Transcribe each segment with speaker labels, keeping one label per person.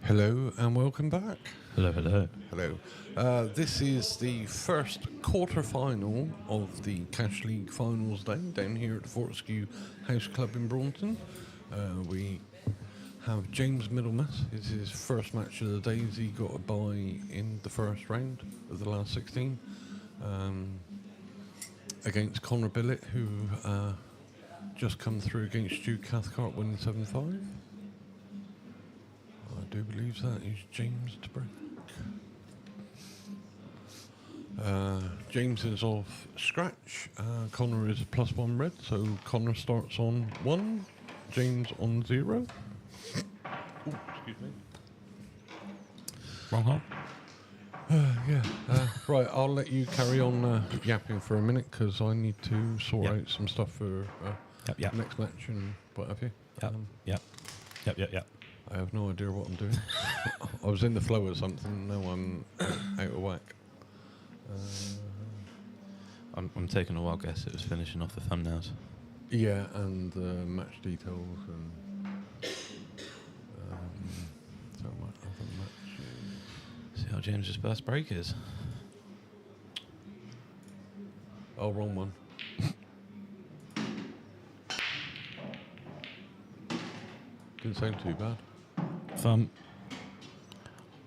Speaker 1: Hello and welcome back.
Speaker 2: Hello, hello.
Speaker 1: Hello. This is the first quarter-final of the Cash League Finals Day down here at the Fortescue House Club in Braunton. We have James Middlemass. It's his first match of the day. He got a bye in the first round of the last 16 against Conor Billett, who just come through against Stu Cathcart, winning 7-5. I do believe that is James to break. James is off scratch. Conor is +1 red, so Conor starts on 1, James on 0. Ooh, excuse me.
Speaker 2: Wrong hole.
Speaker 1: Right, I'll let you carry on yapping for a minute because I need to sort out some stuff for next match and what have you.
Speaker 2: Yep.
Speaker 1: I have no idea what I'm doing. I was in the flow of something, now I'm out of whack.
Speaker 2: I'm taking a wild guess. It was finishing off the thumbnails.
Speaker 1: Yeah, and match details and so much other matches.
Speaker 2: See how James's first break is.
Speaker 1: Oh, wrong one. Didn't sound too bad.
Speaker 2: Thumb.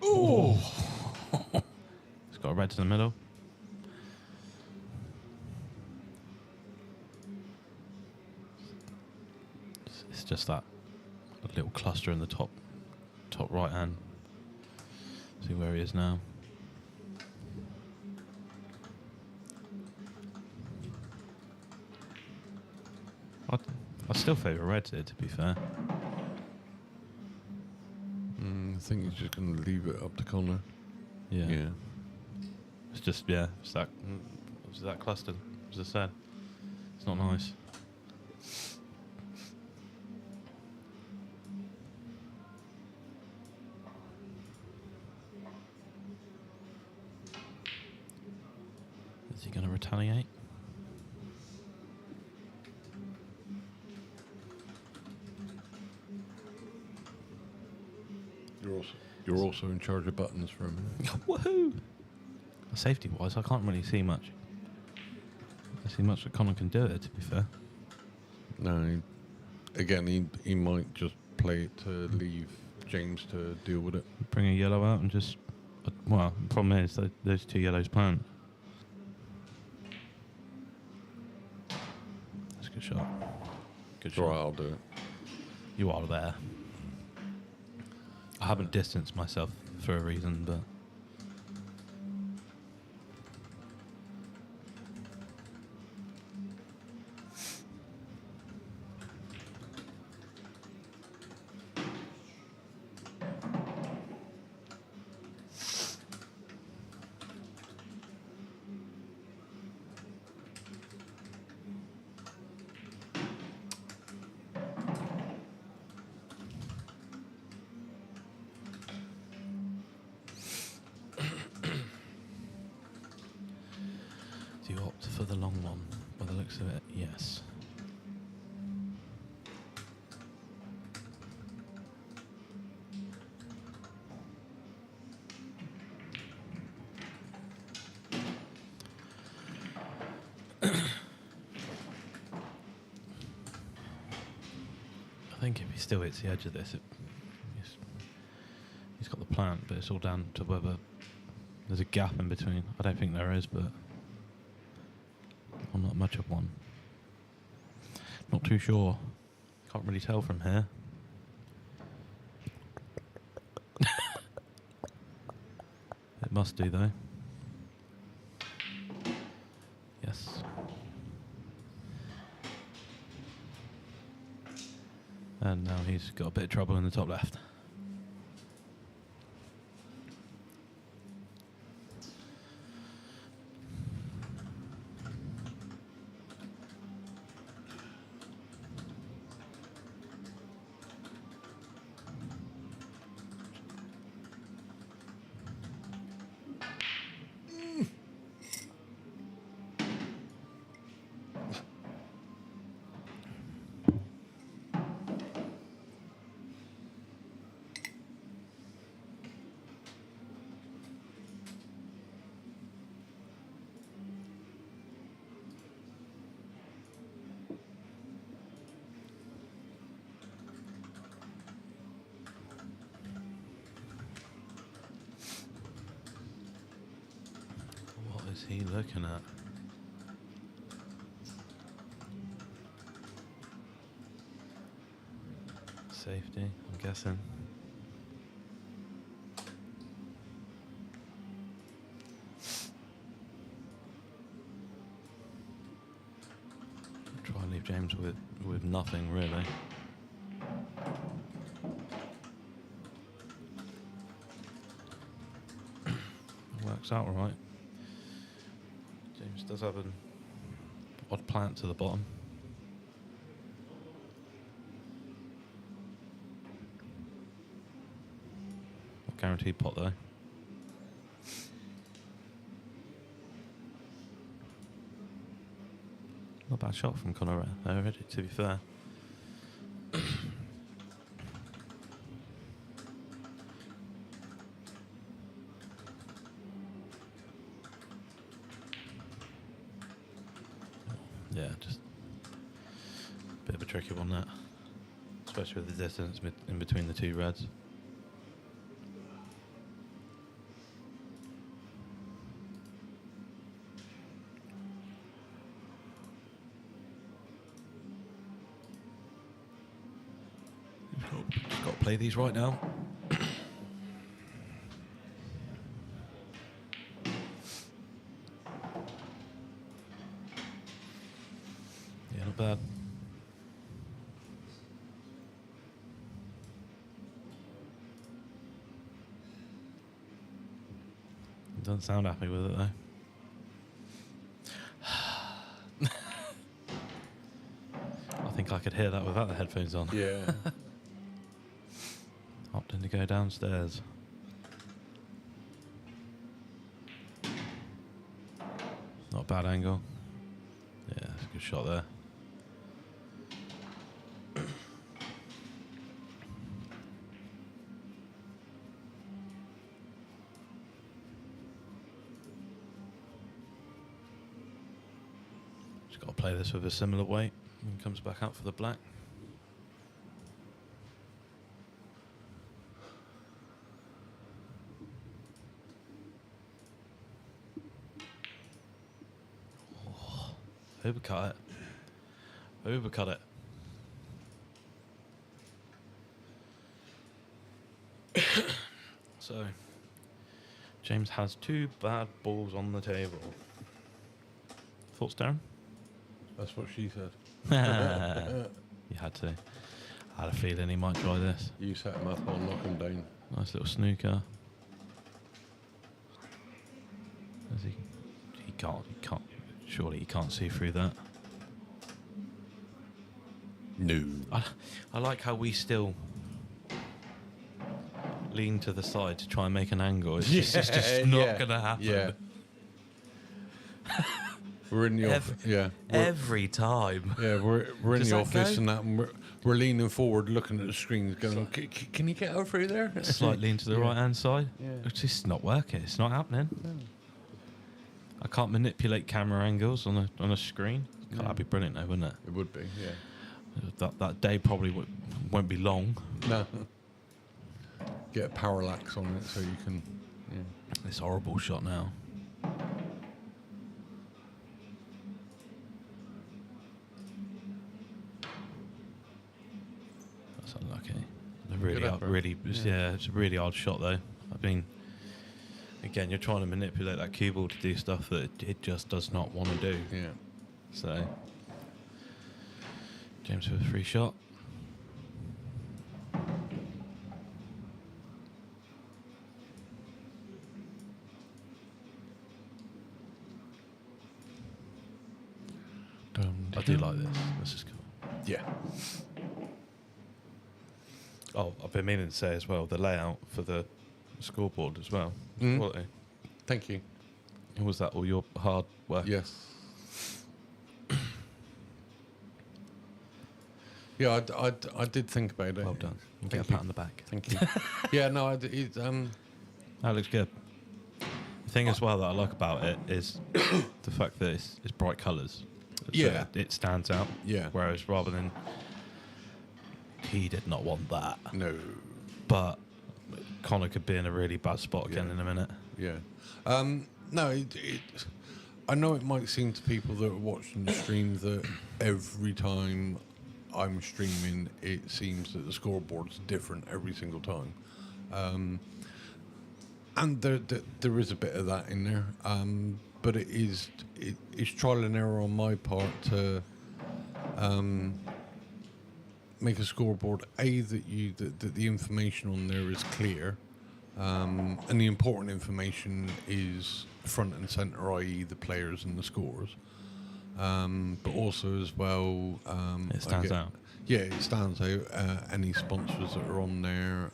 Speaker 1: Ooh!
Speaker 2: It's got a red to the middle. It's just that little cluster in the top right hand. See where he is now. I still favour red here, to be fair.
Speaker 1: I think he's just going to leave it up to Conor.
Speaker 2: Yeah. It's just, it's that cluster, as I said. It's not nice. Is he going to retaliate?
Speaker 1: You're also in charge of buttons for a minute.
Speaker 2: Woohoo! Safety-wise, I can't really see much. I see much that Conor can do it, to be fair.
Speaker 1: No, he might just play it to leave James to deal with it.
Speaker 2: Bring a yellow out and just... Well, the problem is that those two yellows plant. That's a good shot. Good shot.
Speaker 1: Right, I'll do it.
Speaker 2: You are there. I haven't distanced myself for a reason, but... Do you opt for the long one, by the looks of it? Yes. I think if he still hits the edge of this, he's got the plant, but it's all down to whether there's a gap in between. I don't think there is, but I'm not much of one. Not too sure. Can't really tell from here. It must do, though. Yes. And now he's got a bit of trouble in the top left. What's he looking at? Safety, I'm guessing. Try and leave James with nothing really. Works out all right. James does have an odd plant to the bottom. Not guaranteed pot though. Not a bad shot from Conor there, to be fair. Yeah, just a bit of a tricky one, that. Especially with the distance in between the two reds. Just got to play these right now. Yeah, not bad. Doesn't sound happy with it though. I think I could hear that without the headphones on.
Speaker 1: Yeah.
Speaker 2: Opting to go downstairs. Not a bad angle. Yeah, that's a good shot there. Just got to play this with a similar weight when he comes back out for the black. Overcut it. Overcut it. So, James has 2 bad balls on the table. Thoughts, Darren?
Speaker 1: That's what she said.
Speaker 2: You had to. I had a feeling he might try this.
Speaker 1: You set him up, I'll knock him down.
Speaker 2: Nice little snooker. He can't. Surely he can't see through that.
Speaker 1: No.
Speaker 2: I like how we still lean to the side to try and make an angle. It's just not going to happen.
Speaker 1: Yeah. We're in the office. Yeah.
Speaker 2: Every time.
Speaker 1: Yeah, we're in
Speaker 2: Does
Speaker 1: the
Speaker 2: that
Speaker 1: office
Speaker 2: go?
Speaker 1: and that, and we're leaning forward, looking at the screens, going, "Can you get over through there?"
Speaker 2: Slightly into the right hand side.
Speaker 1: Yeah.
Speaker 2: It's just not working. It's not happening. I can't manipulate camera angles on a screen. God, that'd be brilliant, though, wouldn't it?
Speaker 1: It would be. Yeah.
Speaker 2: That day probably won't be long.
Speaker 1: No. Get a parallax on it so you can. Yeah.
Speaker 2: This horrible shot now. That's unlucky. It's a really hard shot though. I mean, again, you're trying to manipulate that cue ball to do stuff that it just does not want to do.
Speaker 1: Yeah.
Speaker 2: So, James with a free shot. I do like this. This is cool.
Speaker 1: Yeah.
Speaker 2: Oh, I've been meaning to say as well, the layout for the scoreboard as well.
Speaker 1: Mm.
Speaker 2: Quality.
Speaker 1: Thank you.
Speaker 2: Was that all your hard work?
Speaker 1: Yes. Yeah, I did think about it.
Speaker 2: Well done. You get a
Speaker 1: Thank you.
Speaker 2: pat on the back.
Speaker 1: Thank you. Yeah, no,
Speaker 2: That looks good. The thing as well that I like about it is the fact that it's bright colours. So
Speaker 1: Yeah.
Speaker 2: it stands out.
Speaker 1: Yeah.
Speaker 2: Whereas rather than he did not want that.
Speaker 1: no.
Speaker 2: But Conor could be in a really bad spot again in a minute.
Speaker 1: Yeah. No, I know it might seem to people that are watching the stream that every time I'm streaming, it seems that the scoreboard's different every single time. And there is a bit of that in there. But it's trial and error on my part to make a scoreboard that the information on there is clear, and the important information is front and center, i.e. the players and the scores. But also as well,
Speaker 2: it stands out.
Speaker 1: Yeah, it stands out. Any sponsors that are on there,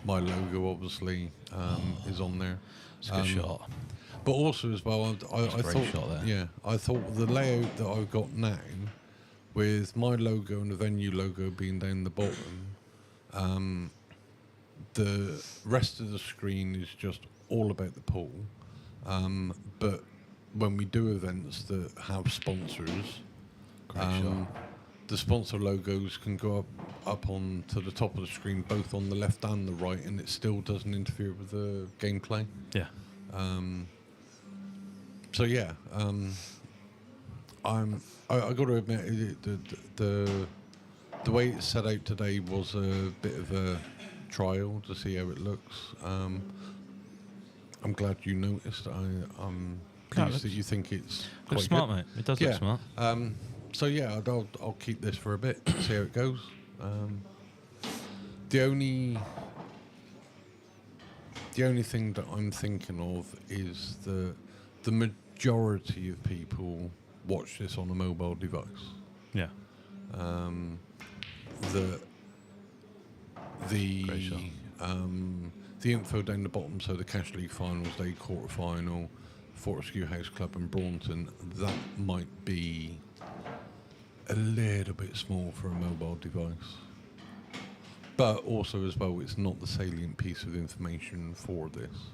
Speaker 1: my logo obviously is on there.
Speaker 2: It's a good shot.
Speaker 1: But also as well, I thought,
Speaker 2: shot there.
Speaker 1: yeah, I thought the layout that I've got now, with my logo and the venue logo being down the bottom, the rest of the screen is just all about the pool. But when we do events that have sponsors, the sponsor logos can go up on to the top of the screen, both on the left and the right, and it still doesn't interfere with the gameplay.
Speaker 2: Yeah.
Speaker 1: So yeah, I got to admit the way it's set out today was a bit of a trial to see how it looks. I'm glad you noticed. I'm pleased that you think it's quite
Speaker 2: smart,
Speaker 1: good.
Speaker 2: mate. It does look smart.
Speaker 1: So yeah, I'll keep this for a bit, see how it goes. The only thing that I'm thinking of is the majority of people watch this on a mobile device.
Speaker 2: Yeah.
Speaker 1: The info down the bottom, so the Cash League Finals Day, quarter final, Fortescue House Club in Braunton, that might be a little bit small for a mobile device. But also as well, it's not the salient piece of information for this.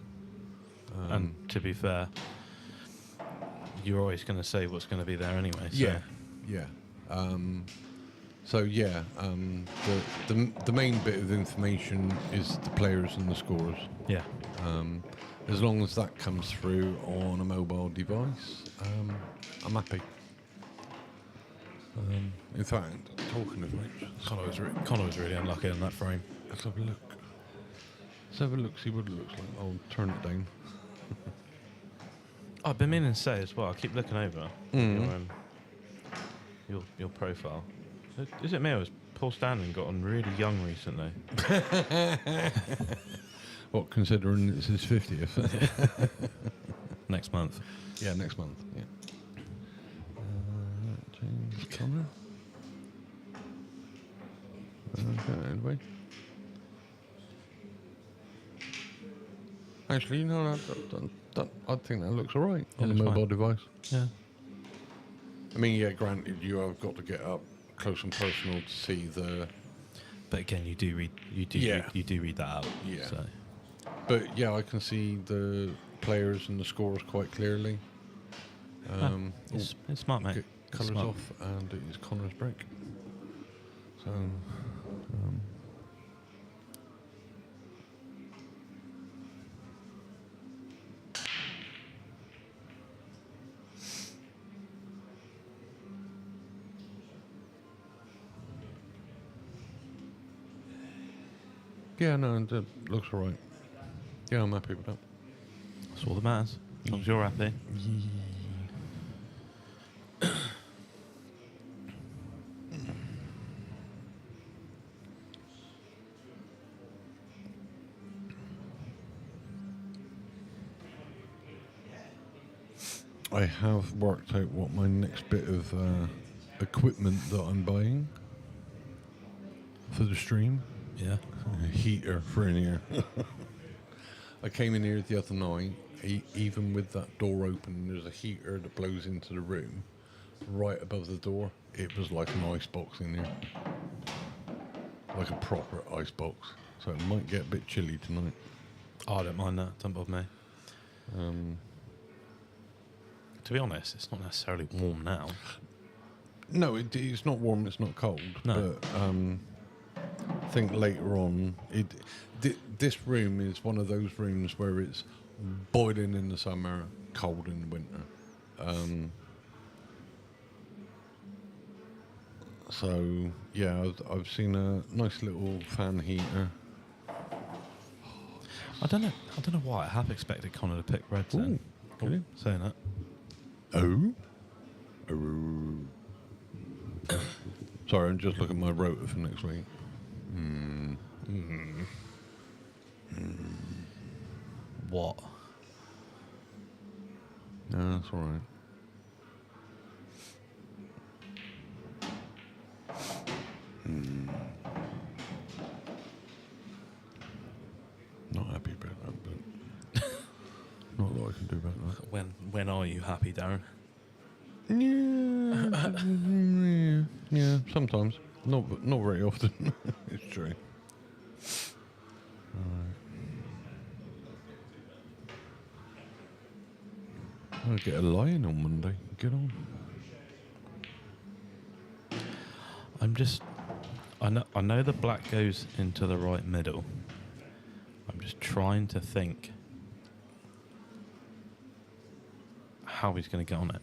Speaker 2: And to be fair, you're always going to say what's going to be there anyway. So.
Speaker 1: Yeah. The main bit of information is the players and the scores.
Speaker 2: Yeah.
Speaker 1: As long as that comes through on a mobile device, I'm happy. In fact, talking of which,
Speaker 2: Conor was really unlucky on that frame.
Speaker 1: let's have a look. Let's have a look, see what it looks like. I'll turn it down.
Speaker 2: I've been meaning to say as well, I keep looking over your profile. Is it me or has Paul Stanley gotten really young recently?
Speaker 1: What, considering it's his 50th?
Speaker 2: Next month.
Speaker 1: Yeah, next month, yeah. James Conor. Okay, anyway. Actually, you know, I think that looks alright on the mobile device.
Speaker 2: Yeah.
Speaker 1: I mean, yeah, granted, you have got to get up close and personal to see the.
Speaker 2: But again, you do read that out.
Speaker 1: Yeah.
Speaker 2: So.
Speaker 1: But yeah, I can see the players and the scores quite clearly.
Speaker 2: It's smart, mate.
Speaker 1: Colours
Speaker 2: smart.
Speaker 1: off, and it is Conor's break. So. Yeah, no, it looks all right. Yeah, I'm happy with that.
Speaker 2: That's all that matters. As long as you're happy.
Speaker 1: I have worked out what my next bit of equipment that I'm buying for the stream.
Speaker 2: Yeah.
Speaker 1: A heater for in here. I came in here the other night, even with that door open, there's a heater that blows into the room right above the door. It was like an ice box in here. Like a proper ice box. So it might get a bit chilly tonight.
Speaker 2: Oh, I don't mind that. Don't bother me. To be honest, it's not necessarily warm now.
Speaker 1: No, it's not warm, it's not cold.
Speaker 2: No.
Speaker 1: But I think later on, this room is one of those rooms where it's boiling in the summer, cold in the winter. So yeah, I've seen a nice little fan heater.
Speaker 2: I don't know why. I half expected Conor to pick Reds then.
Speaker 1: Really?
Speaker 2: Saying that.
Speaker 1: Oh. Sorry, I'm just looking at my rota for next week.
Speaker 2: What?
Speaker 1: No, that's all right. Not happy about that, but not a lot I can do about that.
Speaker 2: When are you happy, Darren?
Speaker 1: Yeah, sometimes. Not very often. It's true. I'll get a lie-in on Monday. Get on.
Speaker 2: I know the black goes into the right middle. I'm just trying to think how he's going to get on it.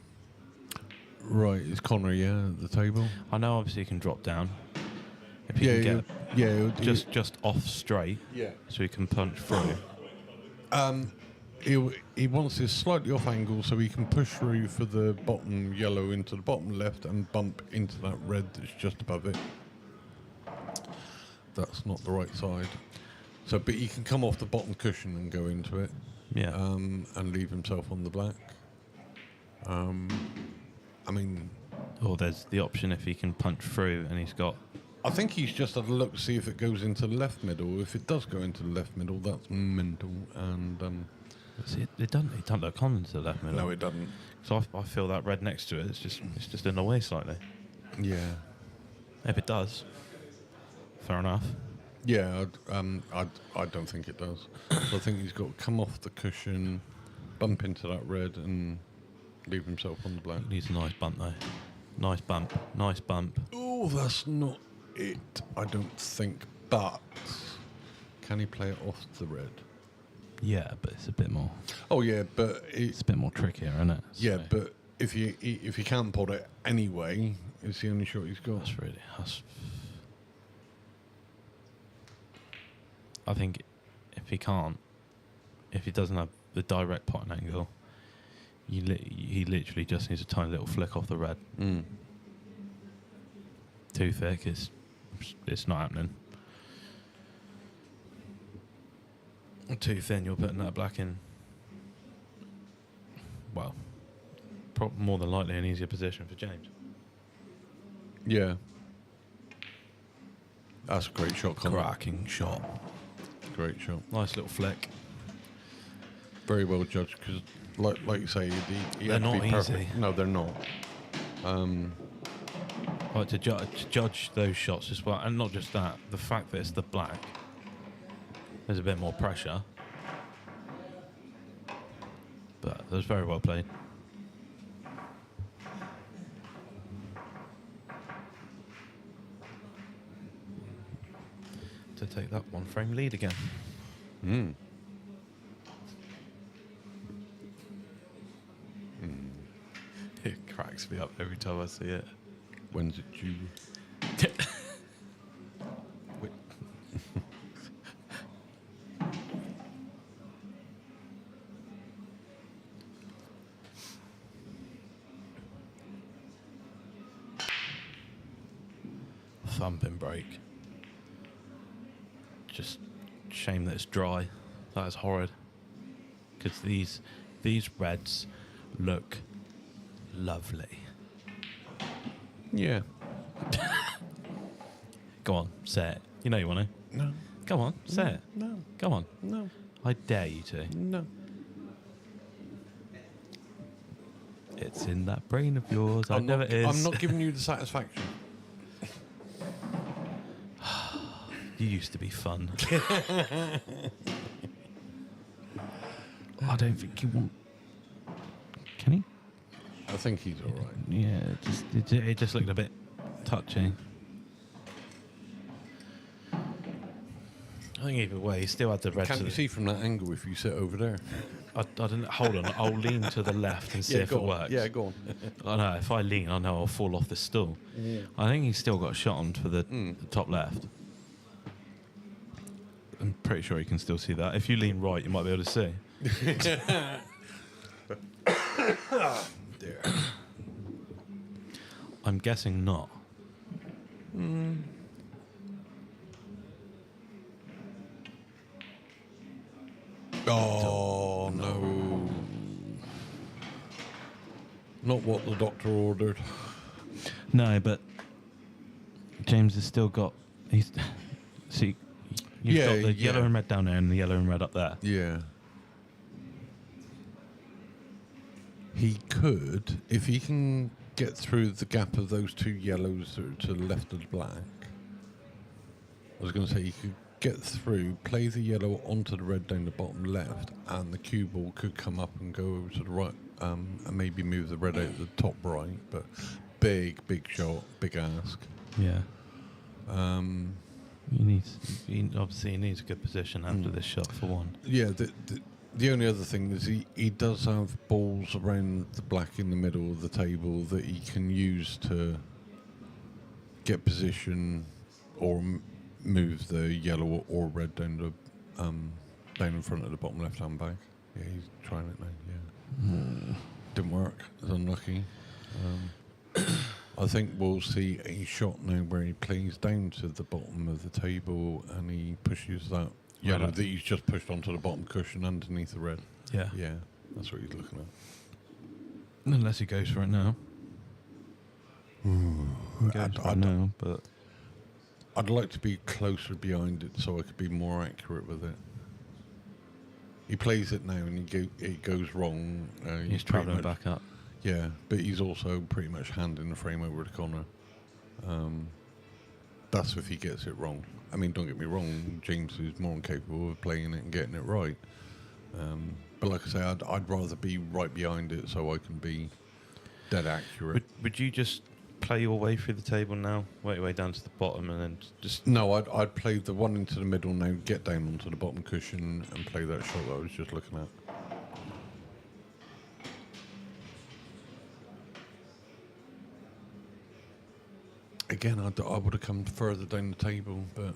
Speaker 1: Right, it's Conor, yeah, at the table.
Speaker 2: I know obviously he can drop down. If he can get just off straight, so he can punch through.
Speaker 1: He wants this slightly off angle so he can push through for the bottom yellow into the bottom left and bump into that red that's just above it. That's not the right side. So, but he can come off the bottom cushion and go into it.
Speaker 2: Yeah.
Speaker 1: And leave himself on the black. I mean...
Speaker 2: Or there's the option if he can punch through and he's got...
Speaker 1: I think he's just had a look to see if it goes into the left middle. If it does go into the left middle, that's mental. And...
Speaker 2: See, it doesn't look common to the left middle.
Speaker 1: No, it doesn't.
Speaker 2: So I feel that red next to it. It's just in the way slightly.
Speaker 1: Yeah.
Speaker 2: If it does, fair enough.
Speaker 1: Yeah, I don't think it does. So I think he's got to come off the cushion, bump into that red, and leave himself on the black.
Speaker 2: Needs a nice bump though. Nice bump. Nice bump.
Speaker 1: Oh, that's not it. I don't think. But can he play it off the red?
Speaker 2: Yeah, but it's a bit more.
Speaker 1: Oh yeah, but
Speaker 2: It's a bit more trickier, isn't it?
Speaker 1: Yeah, but if you can't pot it anyway, it's the only shot he's got.
Speaker 2: I think if he doesn't have the direct potting angle, he literally just needs a tiny little flick off the red. Too thick, it's not happening. Too thin, you're putting that black in. Well, more than likely an easier position for James.
Speaker 1: Yeah. That's a great shot, Conor.
Speaker 2: Cracking shot.
Speaker 1: Great shot.
Speaker 2: Nice little flick.
Speaker 1: Very well judged, because, like you say,
Speaker 2: they're not easy.
Speaker 1: No, they're not.
Speaker 2: Like to judge those shots as well, and not just that, the fact that it's the black, there's a bit more pressure, but that was very well played. To take that 1 frame lead again. It cracks me up every time I see it.
Speaker 1: When's it due?
Speaker 2: Thumping break. Just shame that it's dry. That is horrid. Because these reds look lovely.
Speaker 1: Yeah.
Speaker 2: Go on, say it. You know you want to.
Speaker 1: No.
Speaker 2: Go on, say it.
Speaker 1: No.
Speaker 2: Go on.
Speaker 1: No.
Speaker 2: I dare you to.
Speaker 1: No.
Speaker 2: It's in that brain of yours. I know it is.
Speaker 1: I'm not giving you the satisfaction.
Speaker 2: You used to be fun. I don't think you want... Can he?
Speaker 1: I think he's all right.
Speaker 2: Yeah, it just looked a bit touchy. I think either way, he still had the red.
Speaker 1: Can't you see from that angle if you sit over there?
Speaker 2: I don't. Hold on, I'll lean to the left and see if it works.
Speaker 1: Yeah, go on.
Speaker 2: I know if I lean, I know I'll fall off the stool.
Speaker 1: Yeah.
Speaker 2: I think he's still got a shot on for the top left. I'm pretty sure you can still see that. If you lean right, you might be able to see.
Speaker 1: There.
Speaker 2: I'm guessing not.
Speaker 1: Oh, no. Not what the doctor ordered.
Speaker 2: No, but James has still got. He's see. You've got the yellow and red down there and the yellow and red up there.
Speaker 1: Yeah. He could, if he can get through the gap of those two yellows to the left of the black. I was going to say he could get through, play the yellow onto the red down the bottom left, and the cue ball could come up and go over to the right, and maybe move the red out the top right. But big shot, big ask.
Speaker 2: Yeah. He obviously needs a good position after this shot for one.
Speaker 1: Yeah. The only other thing is he does have balls around the black in the middle of the table that he can use to get position or move the yellow or red down down in front of the bottom left hand bag. Yeah, he's trying it now. Yeah, didn't work. It's unlucky. I think we'll see a shot now where he plays down to the bottom of the table and he pushes that yellow that he's just pushed onto the bottom cushion underneath the red.
Speaker 2: Yeah.
Speaker 1: Yeah, that's what he's looking at.
Speaker 2: Unless he goes for it now. I know, but
Speaker 1: I'd like to be closer behind it so I could be more accurate with it. He plays it now and it goes wrong.
Speaker 2: He's travelling back up.
Speaker 1: Yeah, but he's also pretty much handing the frame over to Conor. That's if he gets it wrong. I mean, don't get me wrong, James is more than capable of playing it and getting it right. But like I say, I'd rather be right behind it so I can be dead accurate.
Speaker 2: Would you just play your way through the table now, work your way down to the bottom, and then just...
Speaker 1: No, I'd play the one into the middle now, get down onto the bottom cushion and play that shot that I was just looking at. Again, I would have come further down the table, but...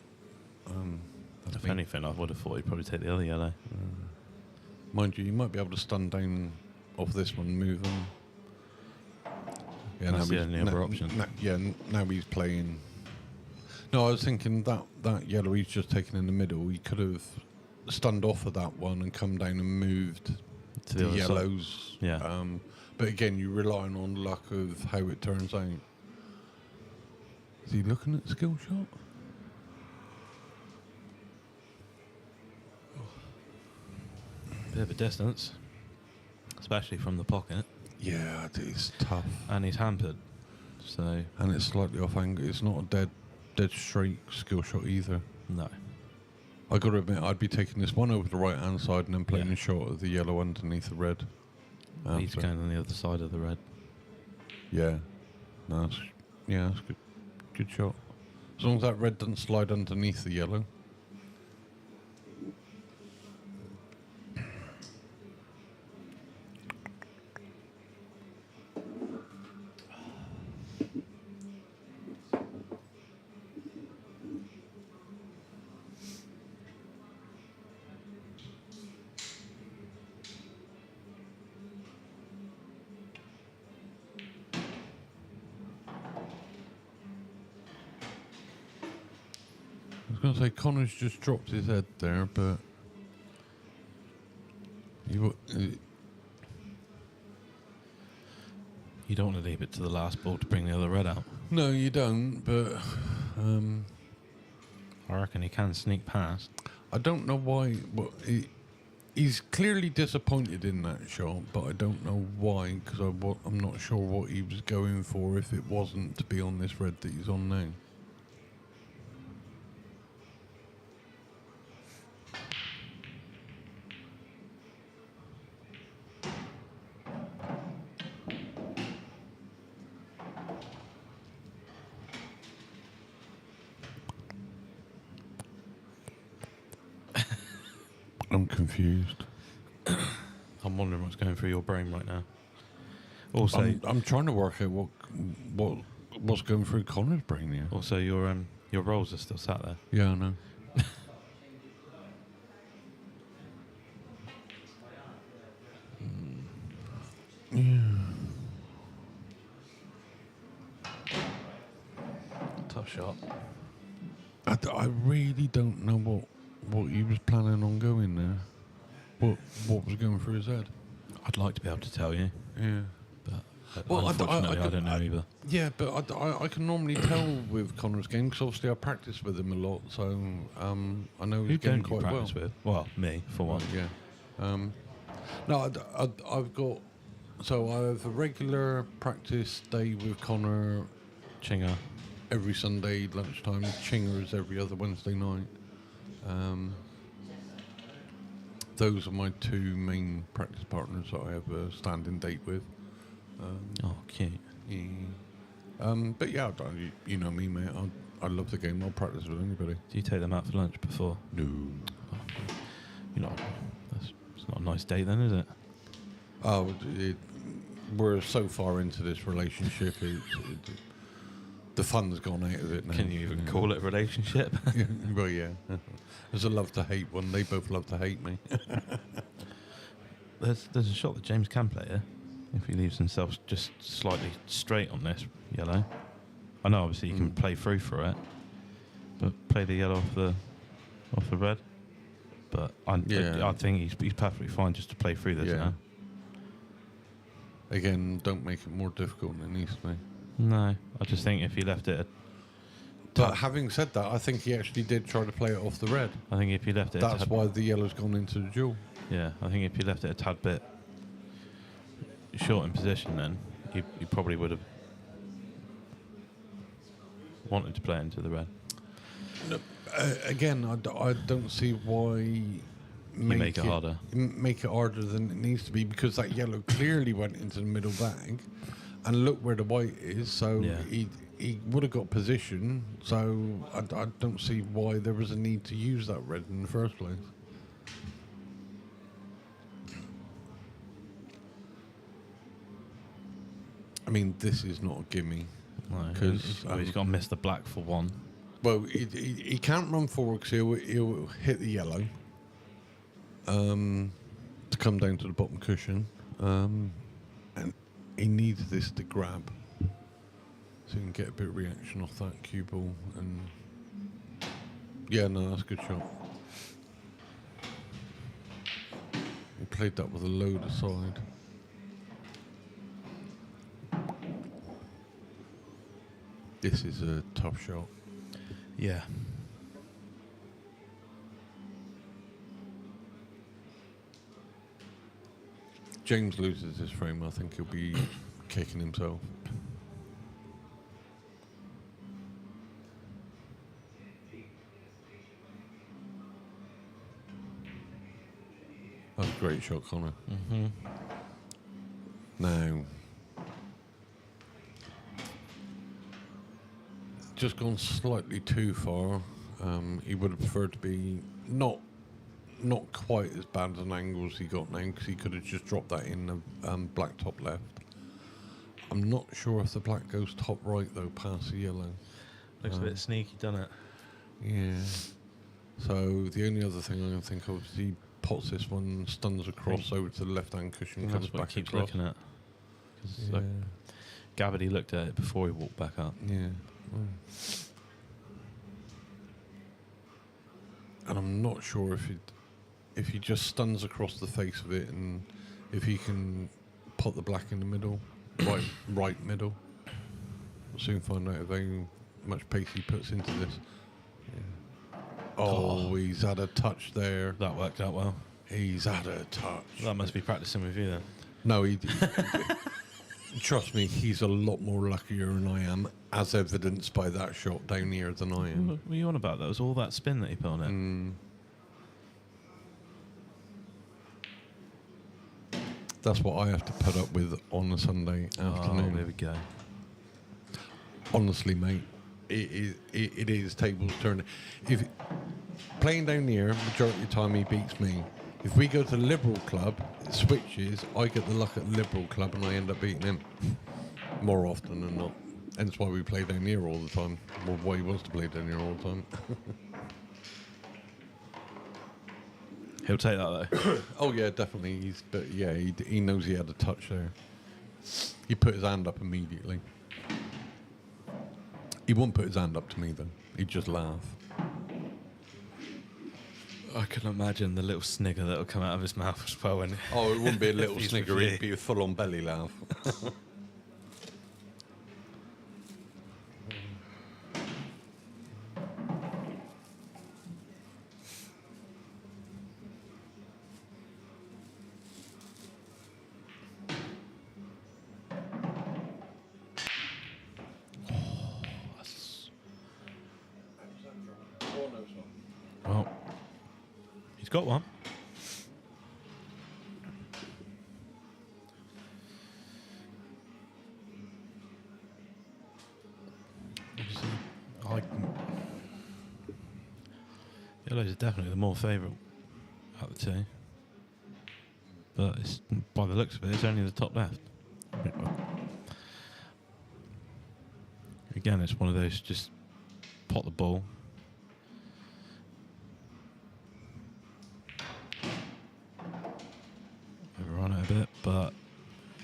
Speaker 2: if anything, I would have thought he'd probably take the other yellow.
Speaker 1: Mind you might be able to stun down off this one, move him. Yeah,
Speaker 2: that's the only other option.
Speaker 1: Now he's playing... No, I was thinking that yellow he's just taken in the middle, he could have stunned off of that one and come down and moved to the yellows.
Speaker 2: Side. Yeah.
Speaker 1: But again, you're relying on luck of how it turns out. Is he looking at skill shot?
Speaker 2: Bit of a distance, especially from the pocket.
Speaker 1: Yeah, it's tough.
Speaker 2: And he's hampered, so...
Speaker 1: And it's slightly off angle. It's not a dead straight skill shot either.
Speaker 2: No.
Speaker 1: I got to admit, I'd be taking this one over the right hand side and then playing a shot of the yellow underneath the red.
Speaker 2: He's going on the other side of the red.
Speaker 1: Yeah. No, that's good. Good shot. As long as that red doesn't slide underneath the yellow. I was going to say, Connor's just dropped his head there, but...
Speaker 2: You don't want to leave it to the last ball to bring the other red out.
Speaker 1: No, you don't, but...
Speaker 2: I reckon he can sneak past.
Speaker 1: I don't know why... He's clearly disappointed in that shot, but I don't know why, because I'm not sure what he was going for if it wasn't to be on this red that he's on now. I'm confused.
Speaker 2: I'm wondering what's going through your brain right now. Also,
Speaker 1: I'm trying to work out what's going through Connor's brain here.
Speaker 2: Also, your rolls are still sat there.
Speaker 1: Yeah, I know.
Speaker 2: Tough shot.
Speaker 1: I really don't know what he was planning on going there. What was going through his head?
Speaker 2: I'd like to be able to tell you,
Speaker 1: Yeah.
Speaker 2: but
Speaker 1: Well,
Speaker 2: unfortunately, I don't know either.
Speaker 1: Yeah, but I can normally tell with Connor's game because obviously I practice with him a lot, so I know
Speaker 2: Who
Speaker 1: his game
Speaker 2: don't you
Speaker 1: quite well.
Speaker 2: practice with? Well, me, for one.
Speaker 1: Yeah. No, I've got. So I have a regular practice day with Connor
Speaker 2: Chinger.
Speaker 1: every Sunday lunchtime. Chingers every other Wednesday night. Those are my two main practice partners that I have a standing date with.
Speaker 2: Oh, cute.
Speaker 1: Yeah. But yeah, you know me, mate. I love the game. I'll practice with anybody.
Speaker 2: Do you take them out for lunch before?
Speaker 1: No.
Speaker 2: Oh, it's not a nice date then, is it?
Speaker 1: Oh, we're so far into this relationship. The fun's gone out of it now.
Speaker 2: Can you even call it a relationship?
Speaker 1: Well, yeah. There's a love to hate one. They both love to hate me.
Speaker 2: There's a shot that James can play here if he leaves himself just slightly straight on this yellow. I know obviously you can play through for it, but play the yellow off the red. But I think he's perfectly fine just to play through this now.
Speaker 1: Again, don't make it more difficult than it needs to be.
Speaker 2: No, I just think if he left it...
Speaker 1: But having said that, I think he actually did try to play it off the red.
Speaker 2: I think if he left it...
Speaker 1: That's why the yellow's gone into the duel.
Speaker 2: Yeah, I think if he left it a tad bit short in position, then he probably would have wanted to play into the red.
Speaker 1: No, again, I don't see why...
Speaker 2: Make it harder.
Speaker 1: Make it harder than it needs to be, because that yellow clearly went into the middle bag, and look where the white is. So he would have got position. So I don't see why there was a need to use that red in the first place. I mean, this is not a gimme.
Speaker 2: No, because he's got to miss the black for one.
Speaker 1: Well, he can't run forward because he'll hit the yellow. To come down to the bottom cushion, and he needs this to grab, so you can get a bit of reaction off that cue ball. And yeah, no, that's a good shot. He played that with a load aside. This is a tough shot.
Speaker 2: Yeah.
Speaker 1: James loses this frame, I think he'll be kicking himself. That's a great shot, Connor.
Speaker 2: Mm-hmm.
Speaker 1: Now, just gone slightly too far. He would have preferred to be not quite as bad an angle as he got now, because he could have just dropped that in the black top left. I'm not sure if the black goes top right though, past the yellow.
Speaker 2: Looks a bit sneaky, doesn't it?
Speaker 1: Yeah. So the only other thing I can think of is he pots this one, stuns across over to the left-hand cushion, comes back
Speaker 2: keeps
Speaker 1: across.
Speaker 2: looking at. Gabby looked at it before he walked back up.
Speaker 1: Yeah. And I'm not sure if he just stuns across the face of it, and if he can pot the black in the middle, right middle. We'll soon find out how much pace he puts into this. Yeah. Oh, he's had a touch there.
Speaker 2: That worked out well.
Speaker 1: He's had a touch.
Speaker 2: That must be practicing with you then.
Speaker 1: No, he trust me, he's a lot more luckier than I am, as evidenced by that shot down here than I am.
Speaker 2: What were you on about? That was all that spin that he put on it.
Speaker 1: That's what I have to put up with on a Sunday afternoon.
Speaker 2: Oh, there we go.
Speaker 1: Honestly, mate, it is tables turning. If playing down here, majority of the time he beats me. If we go to Liberal Club, it switches, I get the luck at Liberal Club and I end up beating him. More often than not. And that's why we play down here all the time. Or why he wants to play down here all the time.
Speaker 2: He'll take that though.
Speaker 1: Oh yeah, definitely. But yeah, he knows he had a touch there. He put his hand up immediately. He wouldn't put his hand up to me though. He'd just laugh.
Speaker 2: I can imagine the little snigger that'll come out of his mouth as well. When
Speaker 1: Oh, it wouldn't be a little
Speaker 2: He's
Speaker 1: snigger.
Speaker 2: with you.
Speaker 1: It'd be a full-on belly laugh.
Speaker 2: Well, he's got one. Yellows are definitely the more favourite out of the two. But it's, by the looks of it, it's only the top left. Again, it's one of those just pot the ball. Overrun it a bit, but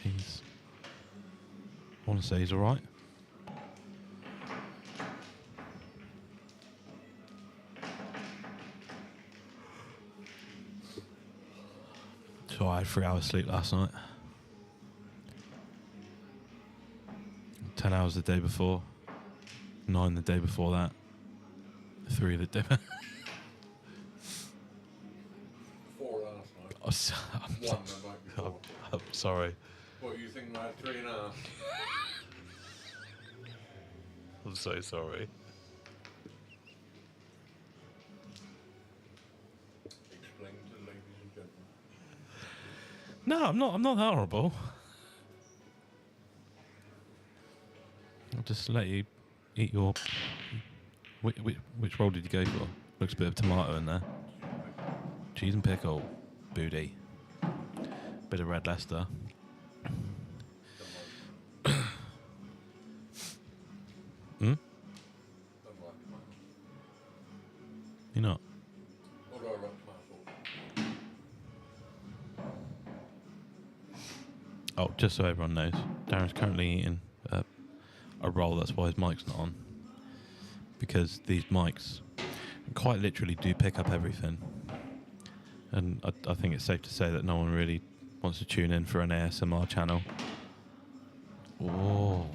Speaker 2: he's... I want to say he's alright. So I had 3 hours sleep last night. 10 hours the day before. 9 the day before that. 3 the day.
Speaker 1: 4 last night.
Speaker 2: Oh, so,
Speaker 1: One the night before.
Speaker 2: I'm sorry.
Speaker 1: What, you think I had 3.5?
Speaker 2: I'm so sorry.
Speaker 1: Explain to the ladies and gentlemen.
Speaker 2: No, I'm not. I'm not that horrible. I'll just let you eat your. Which roll did you go for? Looks a bit of tomato in there. Cheese and pickle, booty. Bit of red Leicester. Hmm? You're not. Oh, just so everyone knows, Darren's currently eating a roll. That's why his mic's not on. Because these mics quite literally do pick up everything. And I think it's safe to say that no one really wants to tune in for an ASMR channel. Oh.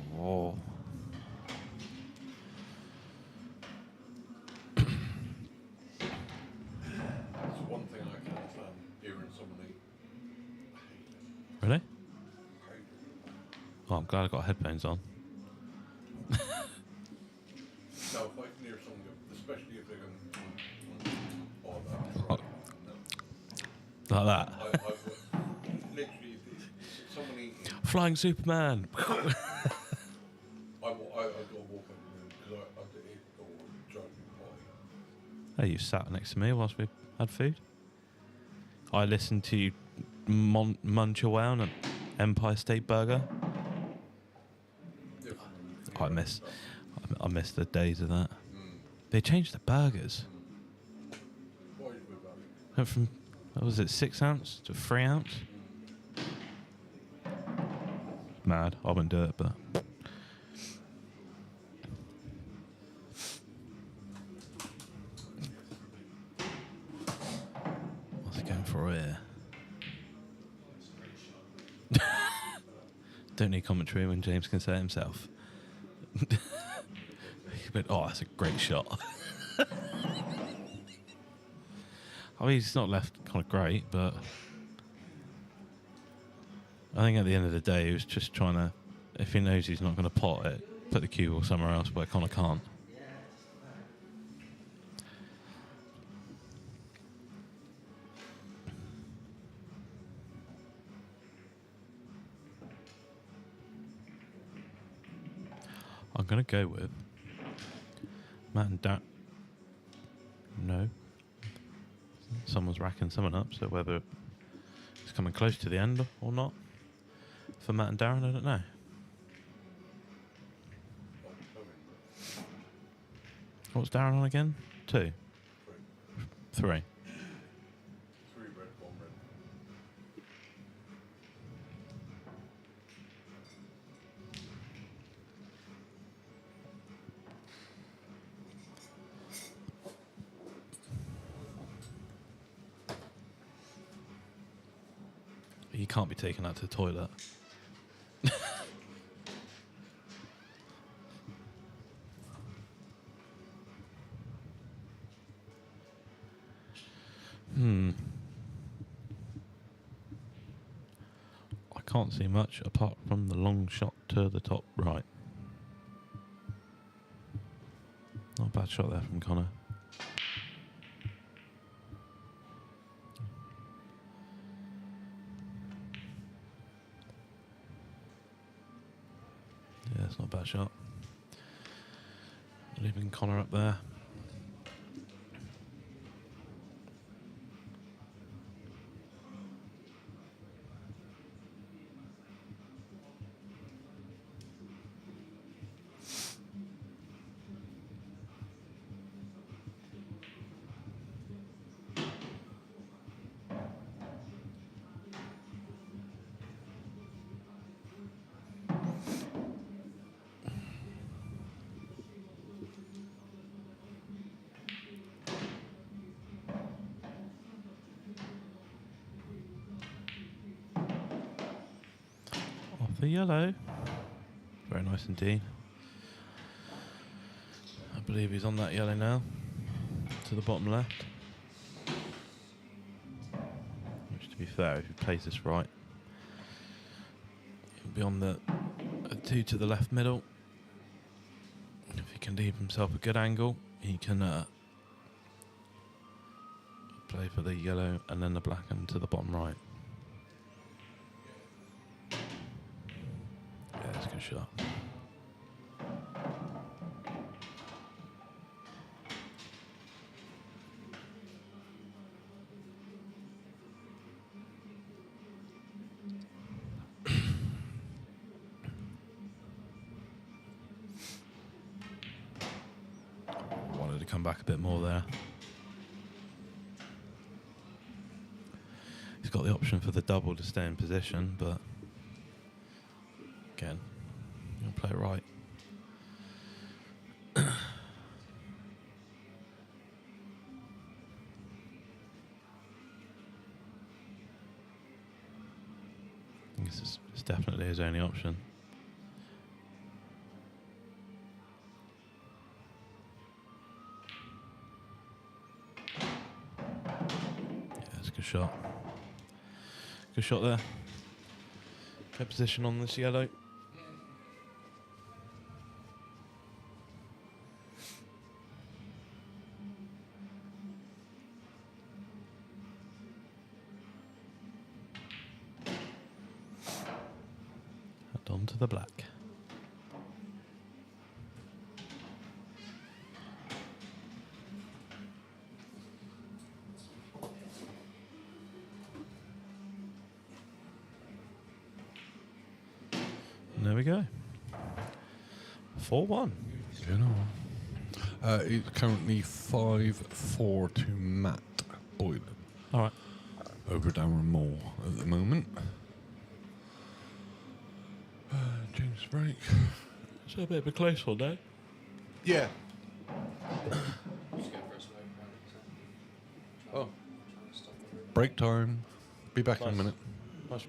Speaker 1: That's one thing I can't stand, hearing somebody.
Speaker 2: Really? Oh, I'm glad I got headphones on.
Speaker 1: No, if I can hear something, especially if they're going
Speaker 2: Like that.
Speaker 1: I literally, someone eating.
Speaker 2: Flying Superman.
Speaker 1: I got to walk out the room because I did it or drive me potty.
Speaker 2: Hey, you sat next to me whilst we had food. I listened to you munch away on an Empire State Burger. I miss the days of that. They changed the burgers. Went from, what was it, 6 ounce to 3 ounce? Mad. I wouldn't do it, but. What's he going for here? Don't need commentary when James can say it himself. But, oh, that's a great shot. I mean, he's not left kind of great, but I think at the end of the day, he was just trying to, if he knows he's not going to pot it, put the cue ball somewhere else where Conor can't. I'm going to go with Matt and Darren. No. someone's racking someone up, so whether it's coming close to the end or not, for Matt and Darren, I don't know. What's Darren on again? 2? 3.
Speaker 1: 3 red, 1 red.
Speaker 2: You can't be taken out to the toilet. I can't see much apart from the long shot to the top right. Not a bad shot there from Conor. Yeah, it's not a bad shot. Leaving Conor up there. The yellow. Very nice indeed. I believe he's on that yellow now. To the bottom left. Which, to be fair, if he plays this right, he'll be on the 2 to the left middle. If he can leave himself a good angle, he can play for the yellow and then the black and to the bottom right. Good shot. Wanted to come back a bit more there. He's got the option for the double to stay in position, but again, you'll play it right. This is definitely his only option. Yeah, it's a good shot. Good shot there. Good position on this yellow. On to the black. And there we go. 4-1.
Speaker 1: It's currently 5-4 to Matt Boylan.
Speaker 2: All right.
Speaker 1: Over Darren Moore at the moment. James break.
Speaker 2: It's a bit of a close one, though.
Speaker 1: Yeah. Oh. Break time. Be back in a minute.
Speaker 2: Nice.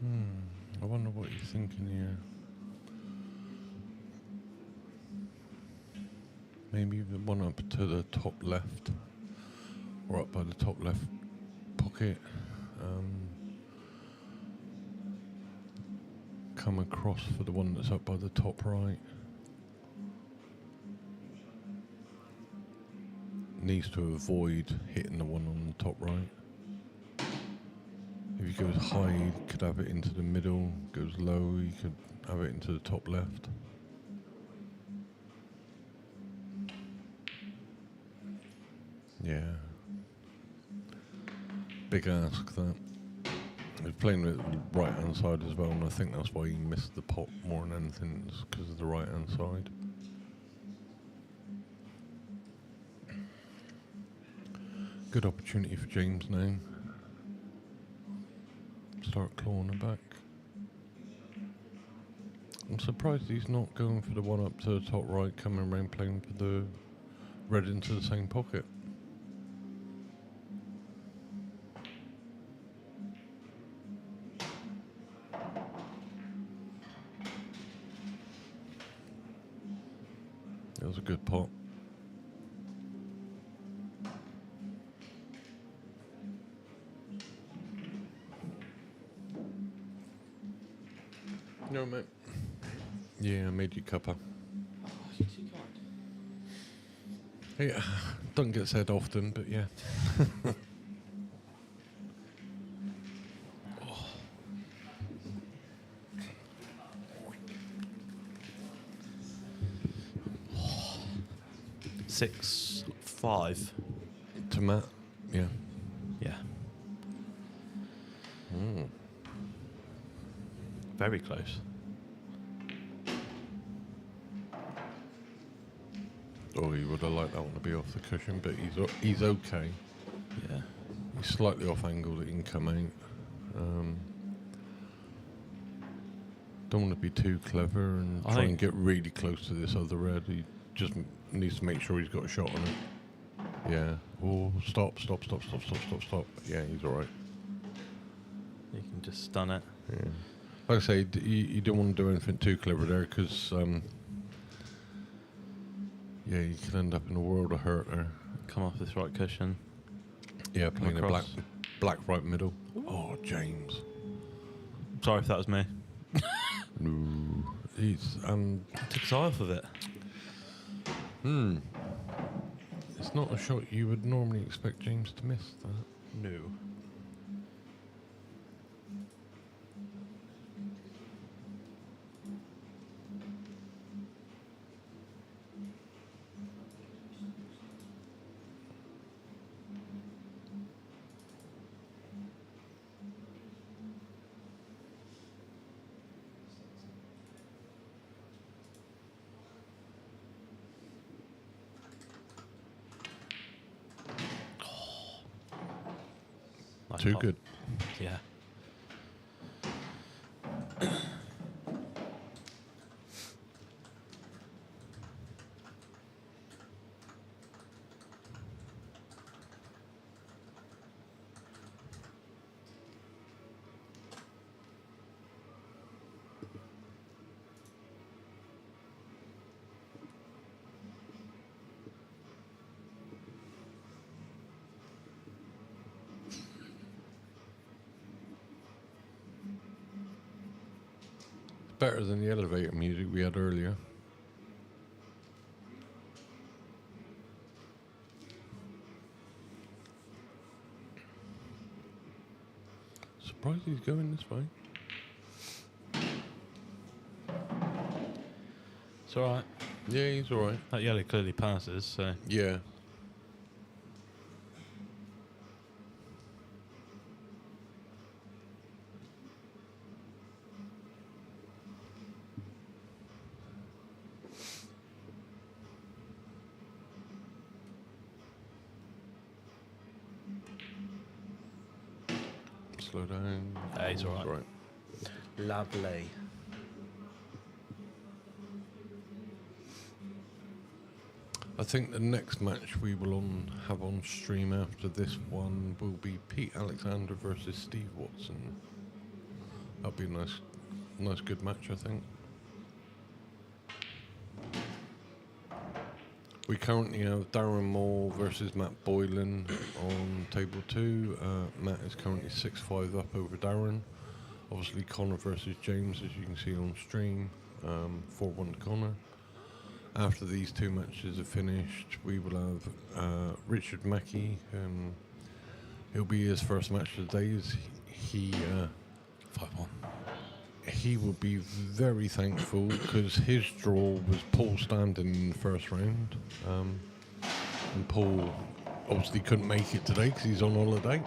Speaker 1: I wonder what you're thinking here. Maybe the one up to the top left, or up by the top left pocket. Come across for the one that's up by the top right. Needs to avoid hitting the one on the top right. If he goes high, he could have it into the middle. Goes low, he could have it into the top left. Yeah. Big ask, that. He's playing with the right hand side as well, and I think that's why he missed the pot more than anything, because of the right hand side. Good opportunity for James now. Start clawing it back. I'm surprised he's not going for the one up to the top right, coming around playing for the red into the same pocket. It was a good pot. No, mate. Yeah, I made you cuppa.
Speaker 2: Oh, you're too kind.
Speaker 1: Yeah, doesn't get said often, but yeah.
Speaker 2: Oh. 6-5.
Speaker 1: To Matt, yeah.
Speaker 2: Yeah. Very close.
Speaker 1: Oh, he would have liked that one to be off the cushion, but he's okay.
Speaker 2: Yeah.
Speaker 1: He's slightly off angle that he can come out. Don't want to be too clever and try and get really close to this other red. He just needs to make sure he's got a shot on it. Yeah. Oh, stop. Yeah, he's all right.
Speaker 2: You can just stun it.
Speaker 1: Yeah. Like I say, you don't want to do anything too clever there, because yeah, you can end up in a world of hurt there.
Speaker 2: Come off this right cushion.
Speaker 1: Yeah, playing a
Speaker 2: across.
Speaker 1: black right middle. Oh, James.
Speaker 2: Sorry if that was me.
Speaker 1: No. He's
Speaker 2: Took his eye off of it.
Speaker 1: It's not a shot you would normally expect James to miss, that.
Speaker 2: No. Nice
Speaker 1: Too
Speaker 2: pot.
Speaker 1: good.
Speaker 2: Yeah.
Speaker 1: Better than the elevator music we had earlier. Surprised he's going this way.
Speaker 2: It's alright.
Speaker 1: Yeah, he's alright.
Speaker 2: That yellow clearly passes, so.
Speaker 1: Yeah. Slow down.
Speaker 2: He's alright.
Speaker 1: Right.
Speaker 2: Lovely.
Speaker 1: I think the next match we will have on stream after this one will be Pete Alexander versus Steve Watson. That'll be a nice good match, I think. We currently have Darren Moore versus Matt Boylan on table 2. Matt is currently 6-5 up over Darren. Obviously, Conor versus James, as you can see on stream, 4-1 to Conor. After these 2 matches are finished, we will have Richard Mackey. He'll be his first match of the day. He
Speaker 2: 5-1.
Speaker 1: He will be very thankful because his draw was Paul Standing in the first round. And Paul obviously couldn't make it today because he's on holiday.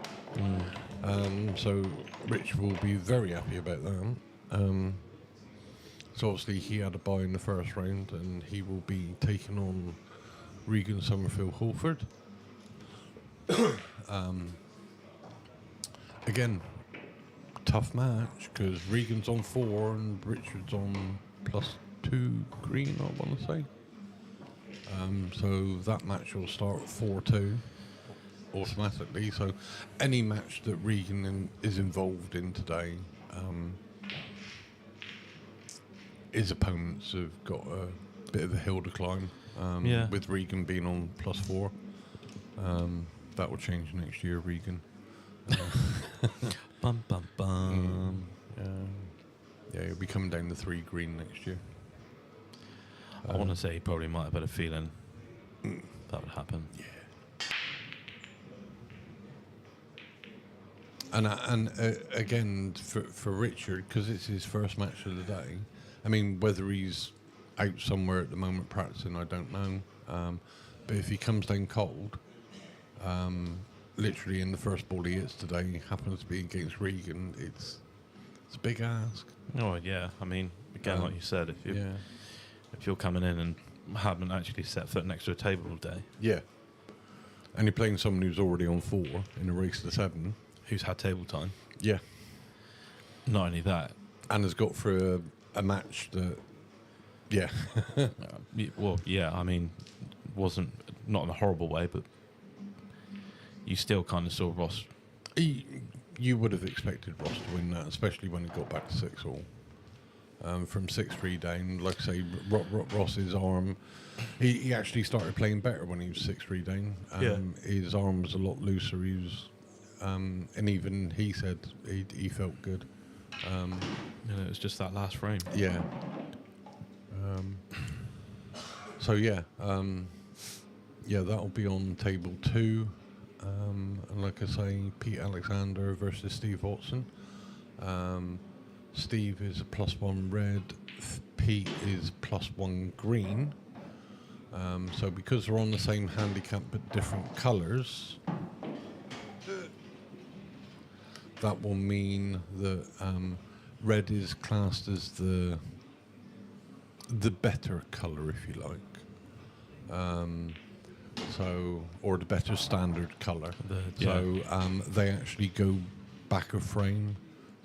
Speaker 1: So Rich will be very happy about that. So obviously he had a bye in the first round and he will be taking on Regan Summerfield Halford. Again, tough match because Regan's on 4 and Richard's on +2 green, I want to say. So that match will start at 4-2 automatically. So any match that Regan is involved in today, his opponents have got a bit of a hill to climb. With Regan being on +4, that will change next year. Regan.
Speaker 2: Bum bum bum.
Speaker 1: Yeah, he'll be coming down to 3 green next year.
Speaker 2: I want to say he probably might have had a feeling that would happen.
Speaker 1: Yeah. And again, for Richard, because it's his first match of the day, I mean, whether he's out somewhere at the moment practicing, I don't know. But if he comes down cold, literally in the first ball he hits today happens to be against Regan, it's a big ask.
Speaker 2: Oh, yeah. I mean, again, like you said, if you're coming in and haven't actually set foot next to a table all day.
Speaker 1: Yeah. And you're playing someone who's already on 4 in a race to 7.
Speaker 2: Who's had table time.
Speaker 1: Yeah.
Speaker 2: Not only that.
Speaker 1: And has got through a match that, yeah.
Speaker 2: Well, yeah, I mean, wasn't, not in a horrible way, but you still kind of saw Ross.
Speaker 1: You would have expected Ross to win that, especially when he got back to 6-all. From 6-3 down, like I say, Ross's arm, he actually started playing better when he was 6-3 down. His arm was a lot looser. He was, and even he said he felt good.
Speaker 2: It was just that last frame.
Speaker 1: Yeah. So yeah, that'll be on table 2. And like I say, Pete Alexander versus Steve Watson. Steve is a +1 red, Pete is +1 green. So because they're on the same handicap but different colours, that will mean that red is classed as the better colour, if you like. Or the better standard colour. So they actually go back a frame.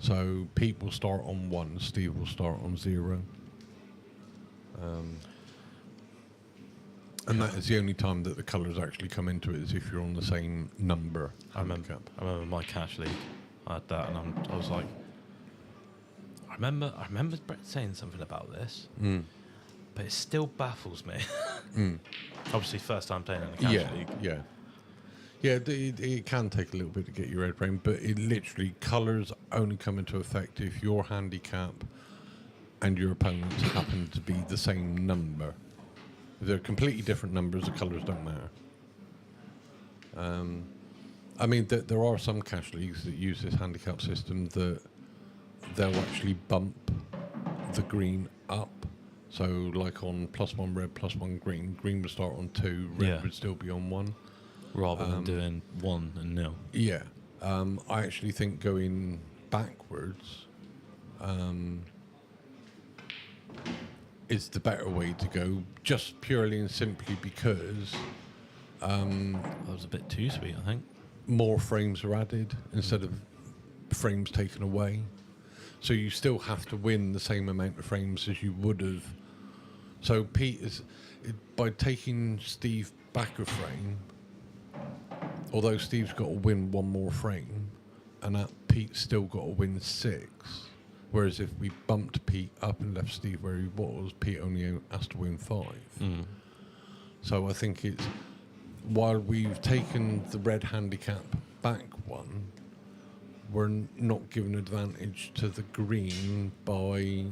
Speaker 1: So Pete will start on 1, Steve will start on 0. And that is the only time that the colours actually come into it, is if you're on the same number handicap.
Speaker 2: I remember my cash league, I had that, and I was like, I remember Brett saying something about this, but it still baffles me. Obviously, first time playing in the cash league. Yeah, it can take a little bit to get your head around, but it literally, colours only come into effect if your handicap and your opponents happen to be the same number. If they're completely different numbers, the colours don't matter. I mean, there are some cash leagues that use this handicap system that they'll actually bump the green up. So, like on +1 red, +1 green, green would start on 2, red would still be on 1. Rather than doing 1 and 0.
Speaker 1: Yeah. I actually think going backwards is the better way to go, just purely and simply because
Speaker 2: that was a bit too sweet, I think.
Speaker 1: More frames are added instead of frames taken away. So you still have to win the same amount of frames as you would have. So Pete is, by taking Steve back a frame, although Steve's got to win 1 more frame, and that Pete's still got to win 6, Whereas if we bumped Pete up and left Steve where he was, Pete only has to win 5. So I think it's, while we've taken the red handicap back one, we're not giving advantage to the green by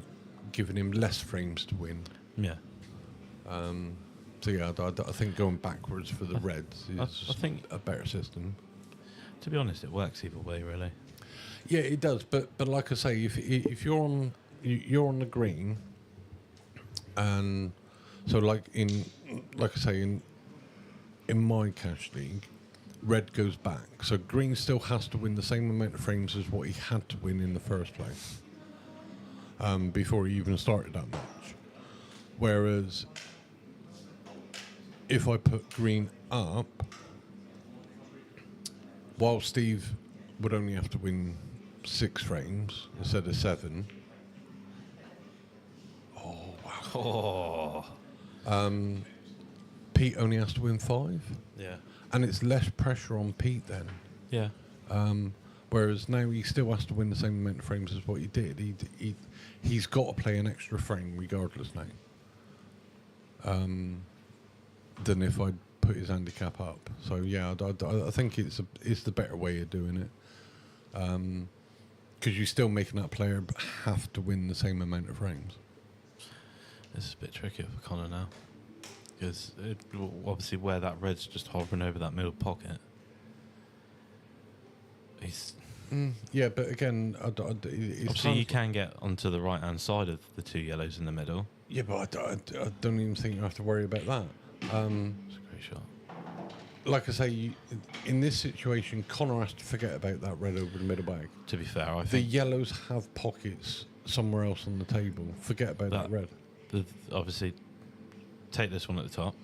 Speaker 1: giving him less frames to win.
Speaker 2: Yeah.
Speaker 1: So yeah, I think going backwards for the reds is
Speaker 2: I think
Speaker 1: a better system.
Speaker 2: To be honest, it works either way, really.
Speaker 1: Yeah, it does. But like I say, if you're on the green, and so like I say in my cash league, red goes back. So green still has to win the same amount of frames as what he had to win in the first place, before he even started that match. Whereas if I put green up, while Steve would only have to win 6 frames instead of 7. Oh, wow.
Speaker 2: Oh.
Speaker 1: Pete only has to win 5.
Speaker 2: Yeah.
Speaker 1: And it's less pressure on Pete then.
Speaker 2: Yeah.
Speaker 1: Whereas now he still has to win the same amount of frames as what he did. He's got to play an extra frame regardless now. Than if I'd put his handicap up. So yeah, I think it's the better way of doing it. Because you're still making that player have to win the same amount of frames.
Speaker 2: This is a bit trickier for Conor now. Because obviously where that red's just hovering over that middle pocket, he's...
Speaker 1: yeah, but again, it's
Speaker 2: obviously you can get onto the right-hand side of the 2 yellows in the middle.
Speaker 1: Yeah, but I don't even think you have to worry about that.
Speaker 2: It's a great shot.
Speaker 1: Like I say, in this situation, Conor has to forget about that red over the middle bag.
Speaker 2: To be fair, I
Speaker 1: The
Speaker 2: think
Speaker 1: yellows have pockets somewhere else on the table. Forget about that red.
Speaker 2: Obviously, take this one at the top,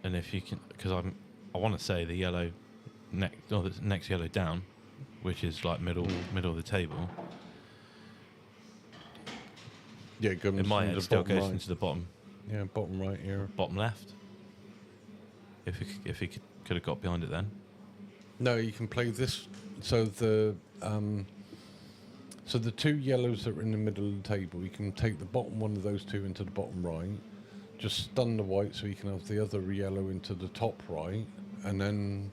Speaker 2: and if you can, because I want to say the yellow the next yellow down, which is like middle of the table.
Speaker 1: Yeah,
Speaker 2: in my head, still goes into the bottom.
Speaker 1: Yeah, bottom right here.
Speaker 2: Bottom left. If he could have got behind it then.
Speaker 1: No, you can play this. So the 2 yellows that are in the middle of the table, you can take the bottom one of those 2 into the bottom right, just stun the white so you can have the other yellow into the top right, and then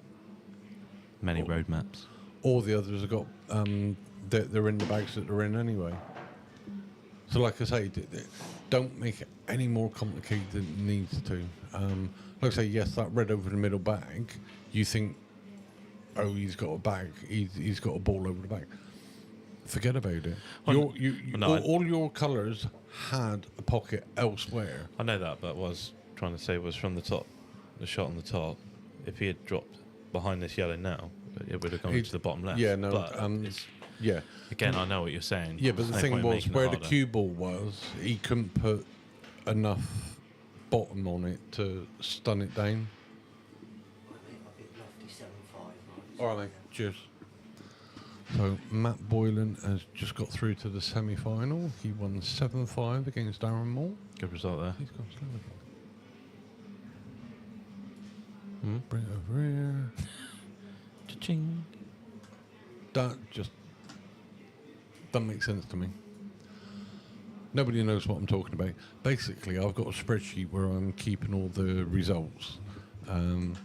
Speaker 2: many road maps.
Speaker 1: All the others have got they're in the bags that they're in anyway. So like I say, don't make it any more complicated than it needs to. Like I say, yes, that red over the middle bag, you think, oh, he's got a bag, he's got a ball over the bag. Forget about it.
Speaker 2: Well,
Speaker 1: all your colours had a pocket elsewhere.
Speaker 2: I know that, but what I was trying to say was from the top, the shot on the top, if he had dropped behind this yellow now, it would have gone to the bottom left.
Speaker 1: Yeah, no,
Speaker 2: but
Speaker 1: yeah.
Speaker 2: Again, I know what you're saying.
Speaker 1: Yeah, but the
Speaker 2: There's no
Speaker 1: thing
Speaker 2: point
Speaker 1: was,
Speaker 2: making
Speaker 1: where
Speaker 2: it
Speaker 1: the
Speaker 2: harder.
Speaker 1: cue ball was, he couldn't put enough bottom on it to stun it down. All right, mate. Cheers. So Matt Boylan has just got through to the semi-final. He won 7-5 against Darren Moore.
Speaker 2: Good result there.
Speaker 1: He's gone slowly. Bring it over here.
Speaker 2: Cha-ching.
Speaker 1: That just doesn't make sense to me. Nobody knows what I'm talking about. Basically, I've got a spreadsheet where I'm keeping all the results. And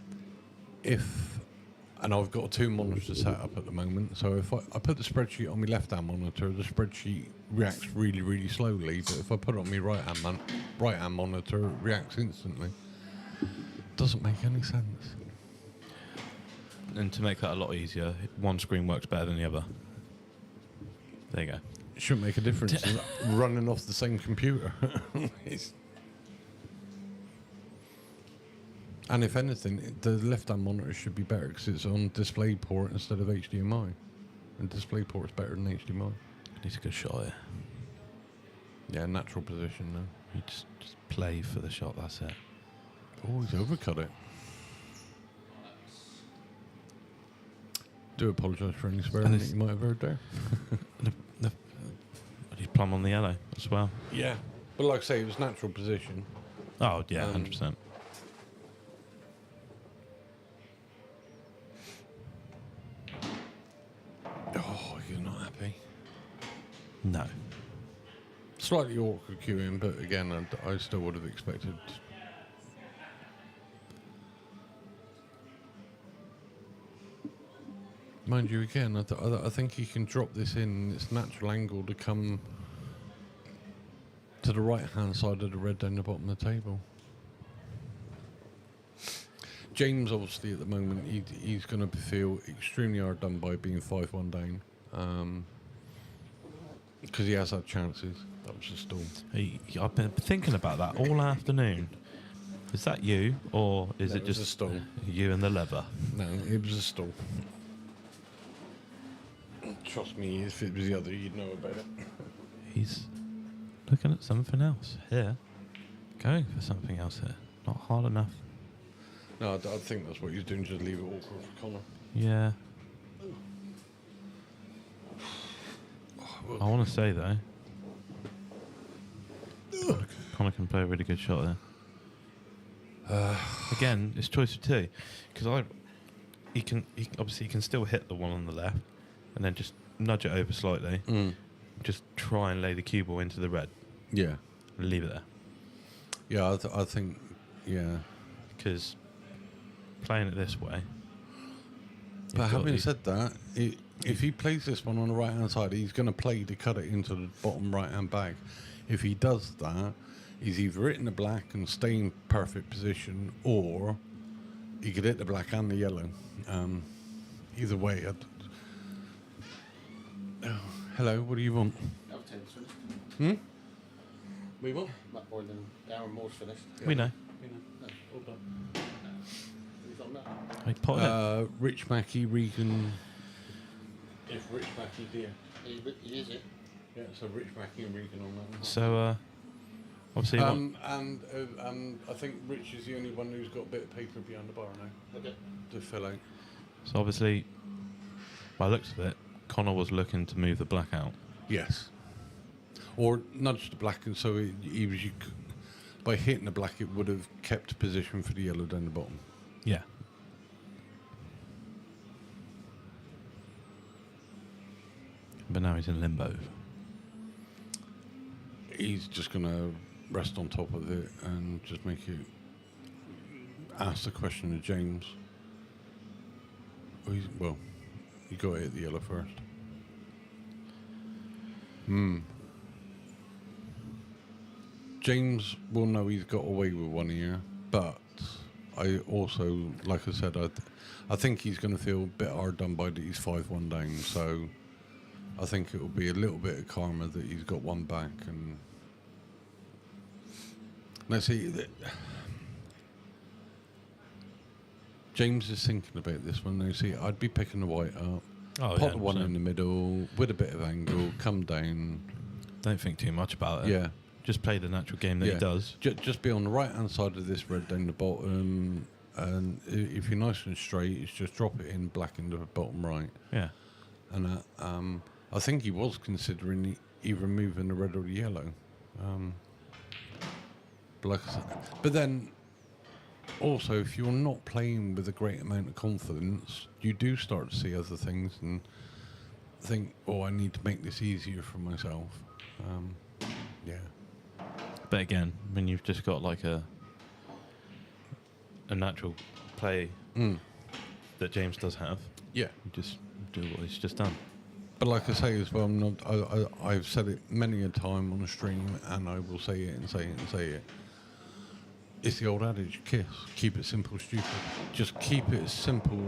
Speaker 1: I've got 2 monitors set up at the moment. So if I put the spreadsheet on my left-hand monitor, the spreadsheet reacts really, really slowly. But if I put it on my right-hand monitor, it reacts instantly. Doesn't make any sense.
Speaker 2: And to make that a lot easier, one screen works better than the other. There you go.
Speaker 1: It shouldn't make a difference. It's running off the same computer. And if anything, the left-hand monitor should be better because it's on DisplayPort instead of HDMI. And DisplayPort is better than HDMI.
Speaker 2: Needs a good shot here.
Speaker 1: Yeah, natural position now.
Speaker 2: You just play for the shot, that's it.
Speaker 1: Oh, he's overcut it. Do apologise for any swearing that you might have heard there.
Speaker 2: He's plumb on the yellow as well.
Speaker 1: Yeah. But like I say, it was natural position.
Speaker 2: Oh, yeah, 100%.
Speaker 1: Oh, you're not happy.
Speaker 2: No.
Speaker 1: Slightly awkward queuing, but again, I still would have expected. Mind you, again, I think he can drop this in its natural angle to come to the right-hand side of the red down the bottom of the table. James, obviously, at the moment, he's going to feel extremely hard done by being 5-1 down. Because he has had chances. That was a stall.
Speaker 2: I've been thinking about that all afternoon. Is that you, or is it just
Speaker 1: a stall?
Speaker 2: You and the lever?
Speaker 1: No, it was a stall. Trust me, if it was the other, you'd know about it.
Speaker 2: He's looking at something else here. Going for something else here. Not hard enough.
Speaker 1: No, I think that's what he's doing, just leave it awkward for Conor.
Speaker 2: Yeah. I want to say, though, Conor can play a really good shot there. Again, it's choice of two. Because he can still hit the one on the left and then just nudge it over slightly. Just try and lay the cue ball into the red.
Speaker 1: Yeah.
Speaker 2: Leave it there.
Speaker 1: Yeah, I think, yeah.
Speaker 2: Because playing it this way.
Speaker 1: But having said that, if he plays this one on the right-hand side, he's going to play to cut it into the bottom right-hand bag. If he does that, he's either hitting the black and stay in perfect position, or he could hit the black and the yellow. Either way. Hello, what do you want?
Speaker 3: Everton's finished.
Speaker 1: We want?
Speaker 3: Blackball and Darren Moore's finished.
Speaker 2: We know.
Speaker 3: No, all done. Who's on that?
Speaker 2: Hey, pot it.
Speaker 1: Rich Mackey, Regan. If Rich Mackey's here.
Speaker 3: He is it.
Speaker 1: Yeah, so Rich Mackey and Regan on that one.
Speaker 2: So, obviously,
Speaker 1: and I think Rich is the only one who's got a bit of paper behind the bar now.
Speaker 3: Okay.
Speaker 1: To fill out.
Speaker 2: so obviously, by the looks of it, Conor was looking to move the black out.
Speaker 1: Yes. Or nudge the black, and so he was. By hitting the black, it would have kept position for the yellow down the bottom.
Speaker 2: Yeah. But now he's in limbo.
Speaker 1: He's just going to rest on top of it and just make it. Ask the question to James. Well, you got to hit the yellow first. James will know he's got away with one here, but I also, like I said, I think he's going to feel a bit hard done by that he's 5-1 down, so I think it will be a little bit of karma that he's got one back. And let's see, James is thinking about this one. Now, see, I'd be picking the white up, pot the one in the middle with a bit of angle, come down.
Speaker 2: Don't think too much about it.
Speaker 1: Yeah.
Speaker 2: Just play the natural game that he does.
Speaker 1: Just be on the right-hand side of this red down the bottom, and if you're nice and straight, it's just drop it in black in the bottom right.
Speaker 2: Yeah.
Speaker 1: And I think he was considering either moving the red or the yellow. But, like I said, but then, also, if you're not playing with a great amount of confidence, you do start to see other things and think, oh, I need to make this easier for myself. Yeah.
Speaker 2: But again, when you've just got like a natural play that James does have,
Speaker 1: Yeah.
Speaker 2: you just do what he's just done.
Speaker 1: But like I say as well, I've said it many a time on a stream, and I will say it and say it and say it. It's the old adage, KISS. Keep it simple, stupid. Just keep it as simple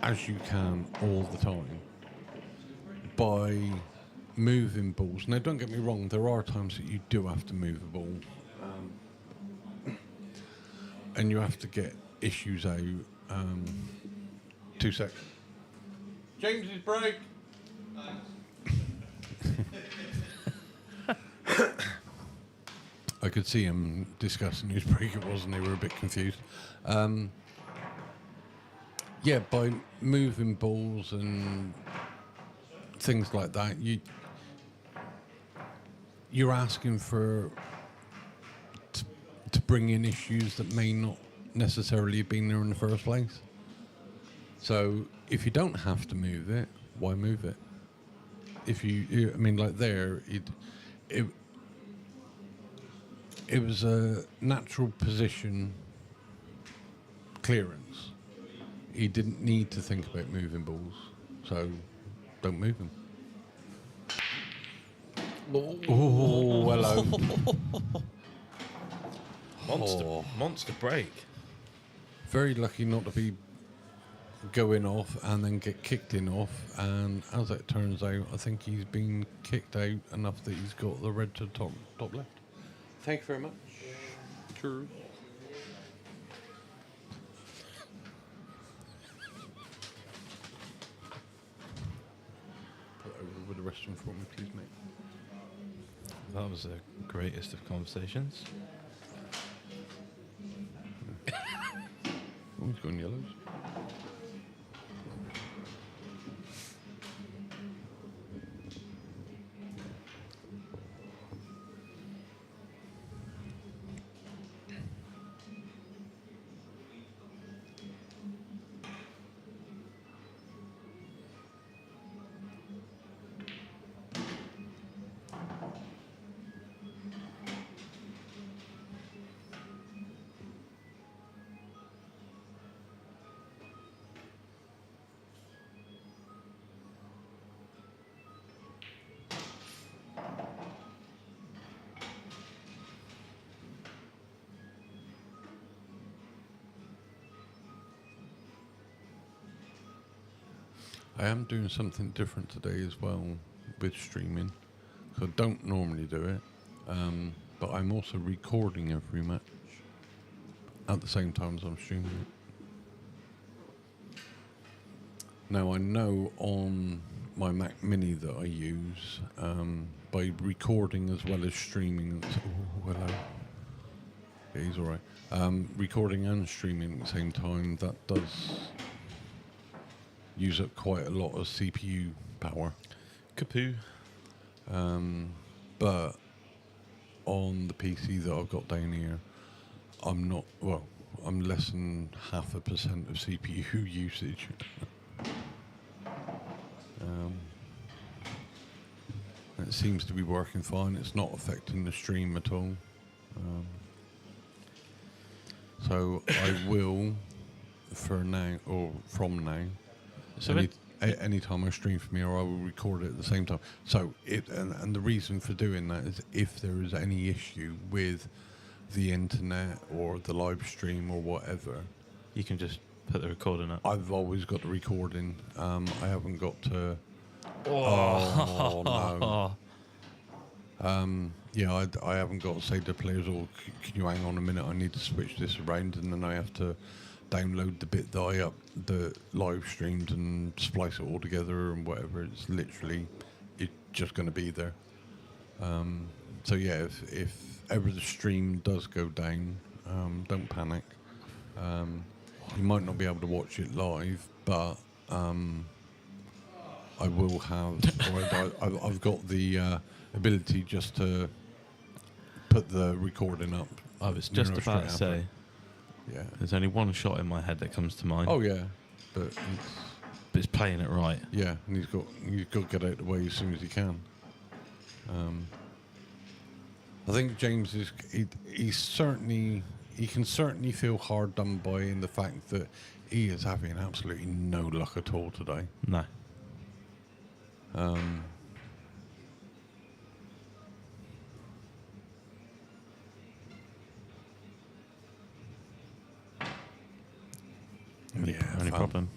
Speaker 1: as you can all the time. By moving balls. Now, don't get me wrong, there are times that you do have to move a ball. And you have to get issues out. 2 seconds. James's break. I could see him discussing whose break it was, and they were a bit confused. Yeah, by moving balls and things like that, you're asking for to bring in issues that may not necessarily have been there in the first place. So if you don't have to move it, why move it? if I mean, like there, it was a natural position clearance. He didn't need to think about moving balls, so don't move them. Oh, hello.
Speaker 2: Monster break.
Speaker 1: Very lucky not to be going off and then get kicked in off. And as it turns out, I think he's been kicked out enough that he's got the red to top left. Thank you very much. Cheers. Put it over with the restroom for me, please, mate.
Speaker 2: That was the greatest of conversations.
Speaker 1: Oh, he's going yellows. I am doing something different today as well with streaming. So I don't normally do it, but I'm also recording every match at the same time as I'm streaming it. Now I know on my Mac Mini that I use, by recording as well as streaming. Oh, hello. Yeah, he's all right. Recording and streaming at the same time, that does use up quite a lot of CPU power.
Speaker 2: Kapoo.
Speaker 1: But on the PC that I've got down here, I'm less than 0.5% of CPU usage. It seems to be working fine. It's not affecting the stream at all. So I will, for now, or from now,
Speaker 2: So
Speaker 1: any time I stream from here, I will record it at the same time. So and the reason for doing that is if there is any issue with the internet or the live stream or whatever,
Speaker 2: you can just put the recording up.
Speaker 1: I've always got the recording. I haven't got to. Oh no. Yeah, I haven't got to say to players, "Oh, can you hang on a minute? I need to switch this around," and then I have to download the bit that the live streamed and splice it all together and whatever. It's just going to be there. So yeah, if ever the stream does go down, don't panic. You might not be able to watch it live, but I will have. I've got the ability just to put the recording up.
Speaker 2: I was just about to say.
Speaker 1: Yeah.
Speaker 2: There's only one shot in my head that comes to mind.
Speaker 1: Oh yeah, but
Speaker 2: it's playing it right.
Speaker 1: Yeah, and you've got to get out of the way as soon as you can. I think James he can certainly feel hard done by in the fact that he is having absolutely no luck at all today.
Speaker 2: No. Any problem?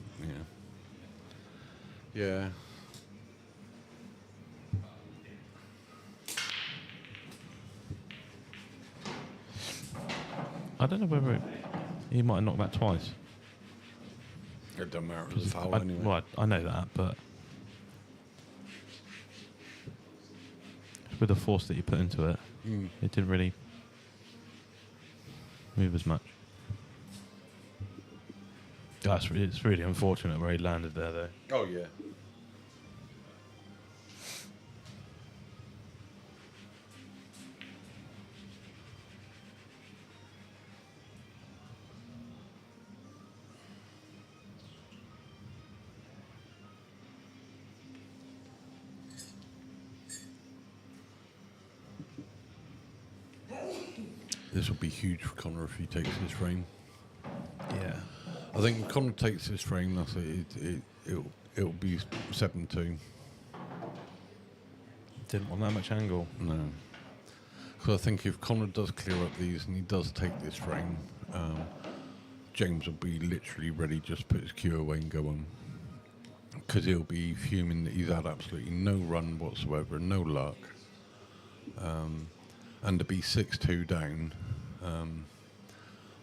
Speaker 1: Yeah.
Speaker 2: I don't know whether he might have knocked that twice.
Speaker 1: It doesn't matter. It was a foul anyway.
Speaker 2: Well, I know that, but with the force that you put into it, it didn't really move as much. It's really unfortunate where he landed there, though.
Speaker 1: Oh, yeah. This will be huge for Conor if he takes this frame.
Speaker 2: Yeah.
Speaker 1: I think if Conor takes this frame, that's it'll be 7-2.
Speaker 2: Didn't want that much angle.
Speaker 1: No. So I think if Conor does clear up these and he does take this frame, James will be literally ready just to put his cue away and go on. Because he'll be fuming that he's had absolutely no run whatsoever, no luck. And to be 6-2 down,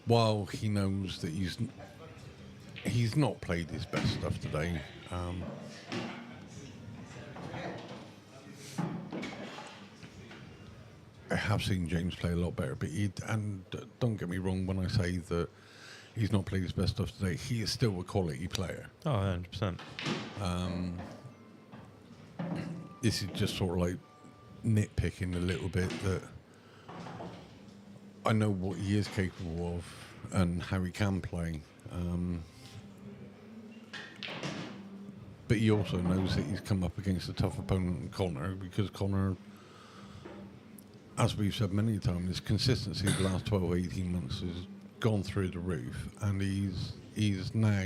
Speaker 1: while he knows that he's not played his best stuff today. I have seen James play a lot better, but don't get me wrong when I say that he's not played his best stuff today. He is still a quality player.
Speaker 2: Oh, 100%.
Speaker 1: This is just sort of like nitpicking a little bit that I know what he is capable of and how he can play. But he also knows that he's come up against a tough opponent in Conor, because Conor, as we've said many times, his consistency the last 12, 18 months has gone through the roof, and he's now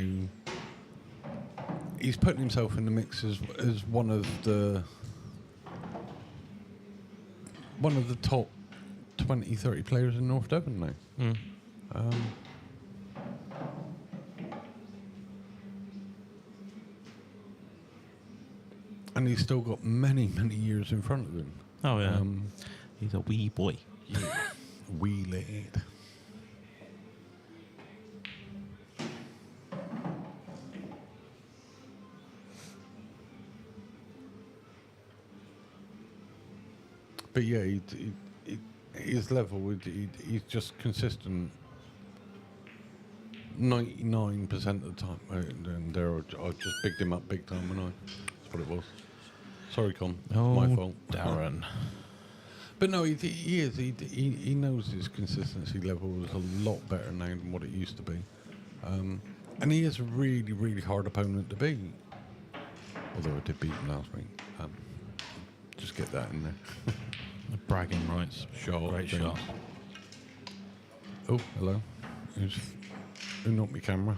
Speaker 1: putting himself in the mix as one of the top 20, 30 players in North Devon now. And he's still got many, many years in front of him.
Speaker 2: Oh, yeah. He's a wee boy.
Speaker 1: Yeah. Wee lad. But yeah, his level, he's just consistent 99% of the time. And there, I just bigged him up big time, and that's what it was. Sorry, Con.
Speaker 2: Oh,
Speaker 1: my fault.
Speaker 2: Darren.
Speaker 1: But no, he is. He knows his consistency level is a lot better now than what it used to be. And he is a really, really hard opponent to beat. Although I did beat him last week. Just get that in there.
Speaker 2: Bragging rights.
Speaker 1: Shot.
Speaker 2: Great shot.
Speaker 1: Oh, hello. Who knocked my camera?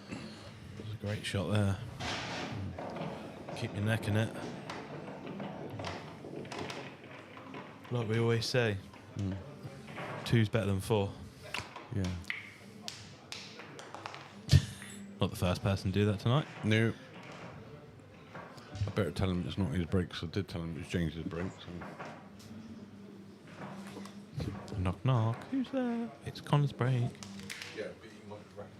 Speaker 2: There's a great shot there. Keep your neck in it. Like we always say, 2's better than 4.
Speaker 1: Yeah.
Speaker 2: Not the first person to do that tonight.
Speaker 1: No. I better tell him it's not his break, because I did tell him it was James's break. So.
Speaker 2: Knock, knock. Who's there? It's Connor's break.
Speaker 1: Yeah, but you might reckon.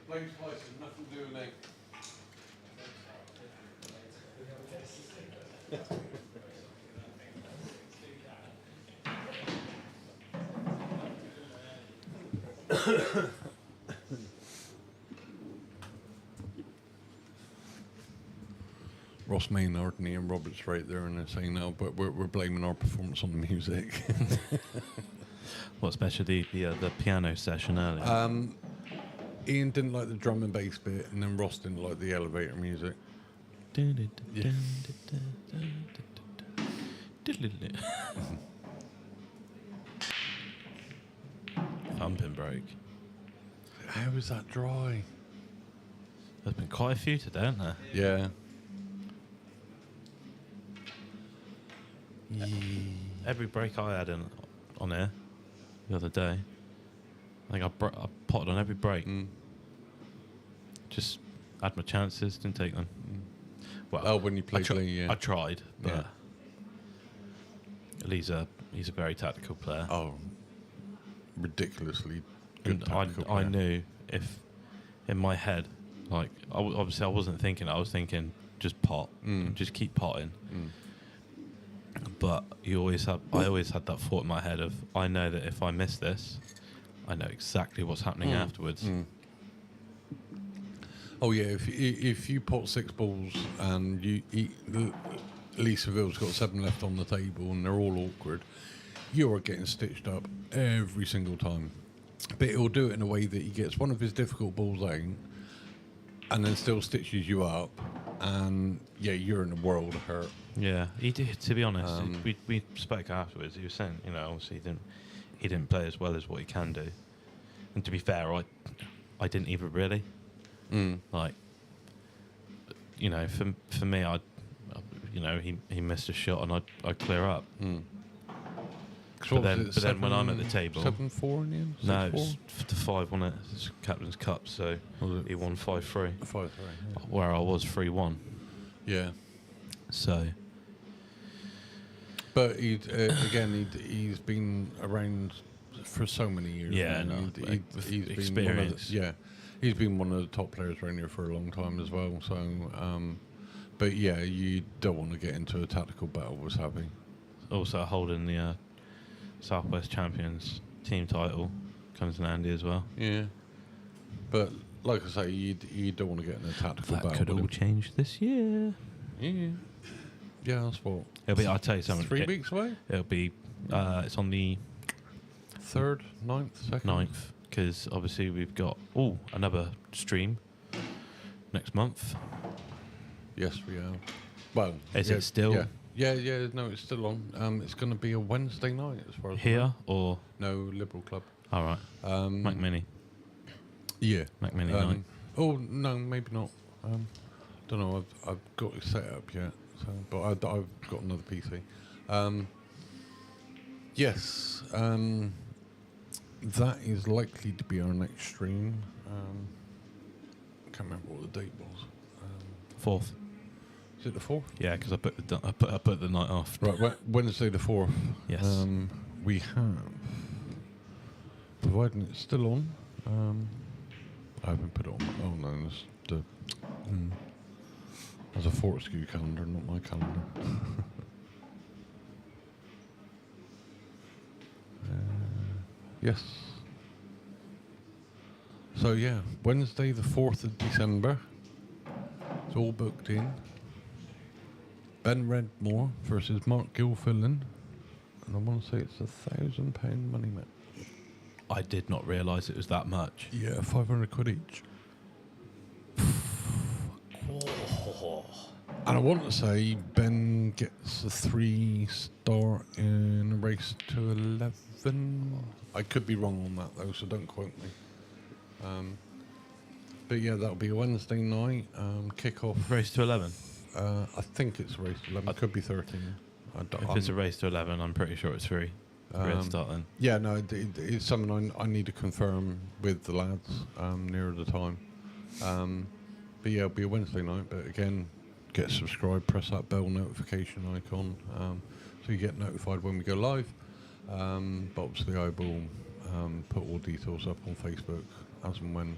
Speaker 1: Blame's place has nothing to do with me. Ross Maynard and Ian Roberts right there, and they're saying no, but we're blaming our performance on the music.
Speaker 2: What, especially the piano session earlier?
Speaker 1: Ian didn't like the drum and bass bit, and then Ross didn't like the elevator music.
Speaker 2: Thumping break.
Speaker 1: How is that dry?
Speaker 2: There's been quite a few today, hasn't there?
Speaker 1: Yeah.
Speaker 2: Every break I had on here the other day, I think I potted on every break. Just had my chances, didn't take them. Well,
Speaker 1: when you played Lee, yeah.
Speaker 2: I tried, but
Speaker 1: Yeah.
Speaker 2: Lee's a very tactical player.
Speaker 1: Oh, ridiculously good
Speaker 2: And
Speaker 1: tactical
Speaker 2: I
Speaker 1: player.
Speaker 2: knew if in my head, like obviously I wasn't thinking. I was thinking just pot, just keep potting. But I always had that thought in my head of I know that if I miss this, I know exactly what's happening afterwards.
Speaker 1: Oh yeah, if you pot 6 balls and Lee Seville's got 7 left on the table and they're all awkward, you are getting stitched up every single time. But he'll do it in a way that he gets one of his difficult balls out and then still stitches you up, and yeah, you're in a world of hurt.
Speaker 2: Yeah, he did. To be honest, we spoke afterwards. He was saying, obviously he didn't play as well as what he can do. And to be fair, I didn't either really. Like, for me, he missed a shot and I'd clear up. But then when I'm at the table,
Speaker 1: 7-4 in the end.
Speaker 2: no, it was to 5 on it. It's Captain's Cup, so he won 5-3.
Speaker 1: 5-3.
Speaker 2: Where I was 3-1.
Speaker 1: Yeah.
Speaker 2: So.
Speaker 1: But he's been around for so many years.
Speaker 2: Yeah,
Speaker 1: man.
Speaker 2: no,
Speaker 1: he's
Speaker 2: experience.
Speaker 1: He's been one of the top players around here for a long time as well. So, but yeah, you don't want to get into a tactical battle with Savvy.
Speaker 2: Also holding the Southwest Champions team title comes in handy as well.
Speaker 1: Yeah, but like I say, you don't want to get in a tactical battle.
Speaker 2: That could
Speaker 1: with
Speaker 2: all
Speaker 1: him.
Speaker 2: change this year.
Speaker 1: Yeah, that's what.
Speaker 2: It'll be. I'll tell you something.
Speaker 1: 3 weeks away.
Speaker 2: It'll be. It's on the
Speaker 1: 3rd, 9th, 2nd.
Speaker 2: 9th, because obviously we've got another stream next month.
Speaker 1: Yes, we are. Well,
Speaker 2: Is it still
Speaker 1: Yeah. No, it's still on. It's going to be a Wednesday night as far as I
Speaker 2: here
Speaker 1: know.
Speaker 2: or?
Speaker 1: No, Liberal Club.
Speaker 2: All right. Mac Mini.
Speaker 1: Yeah.
Speaker 2: Mac Mini night.
Speaker 1: Oh no, maybe not. Don't know. I've got it set up yet. So, but I've got another PC. Yes. That is likely to be our next stream. Can't remember what the date was.
Speaker 2: 4th.
Speaker 1: Is it the 4th?
Speaker 2: Yeah, because I put the night off.
Speaker 1: Right, Wednesday the 4th.
Speaker 2: Yes.
Speaker 1: We have, providing it's still on. I haven't put it on. Oh no, there's a Fortescue calendar, not my calendar. Yes. So yeah, Wednesday the 4th of December. It's all booked in. Ben Redmore versus Mark Gilfillan. And I want to say it's £1,000 money match.
Speaker 2: I did not realise it was that much.
Speaker 1: Yeah, 500 quid each. And I want to say Ben gets a 3-star in a race to 11. I could be wrong on that though, so don't quote me. But yeah, that'll be a Wednesday night kick-off.
Speaker 2: Race to 11.
Speaker 1: I think it's a race to 11. It could be 13.
Speaker 2: If it's a race to 11, I'm pretty sure it's free. Red start then.
Speaker 1: Yeah, no, it's something I need to confirm with the lads nearer the time. But yeah, it'll be a Wednesday night. But again, get subscribed, press that bell notification icon so you get notified when we go live. But obviously I will put all details up on Facebook as and when.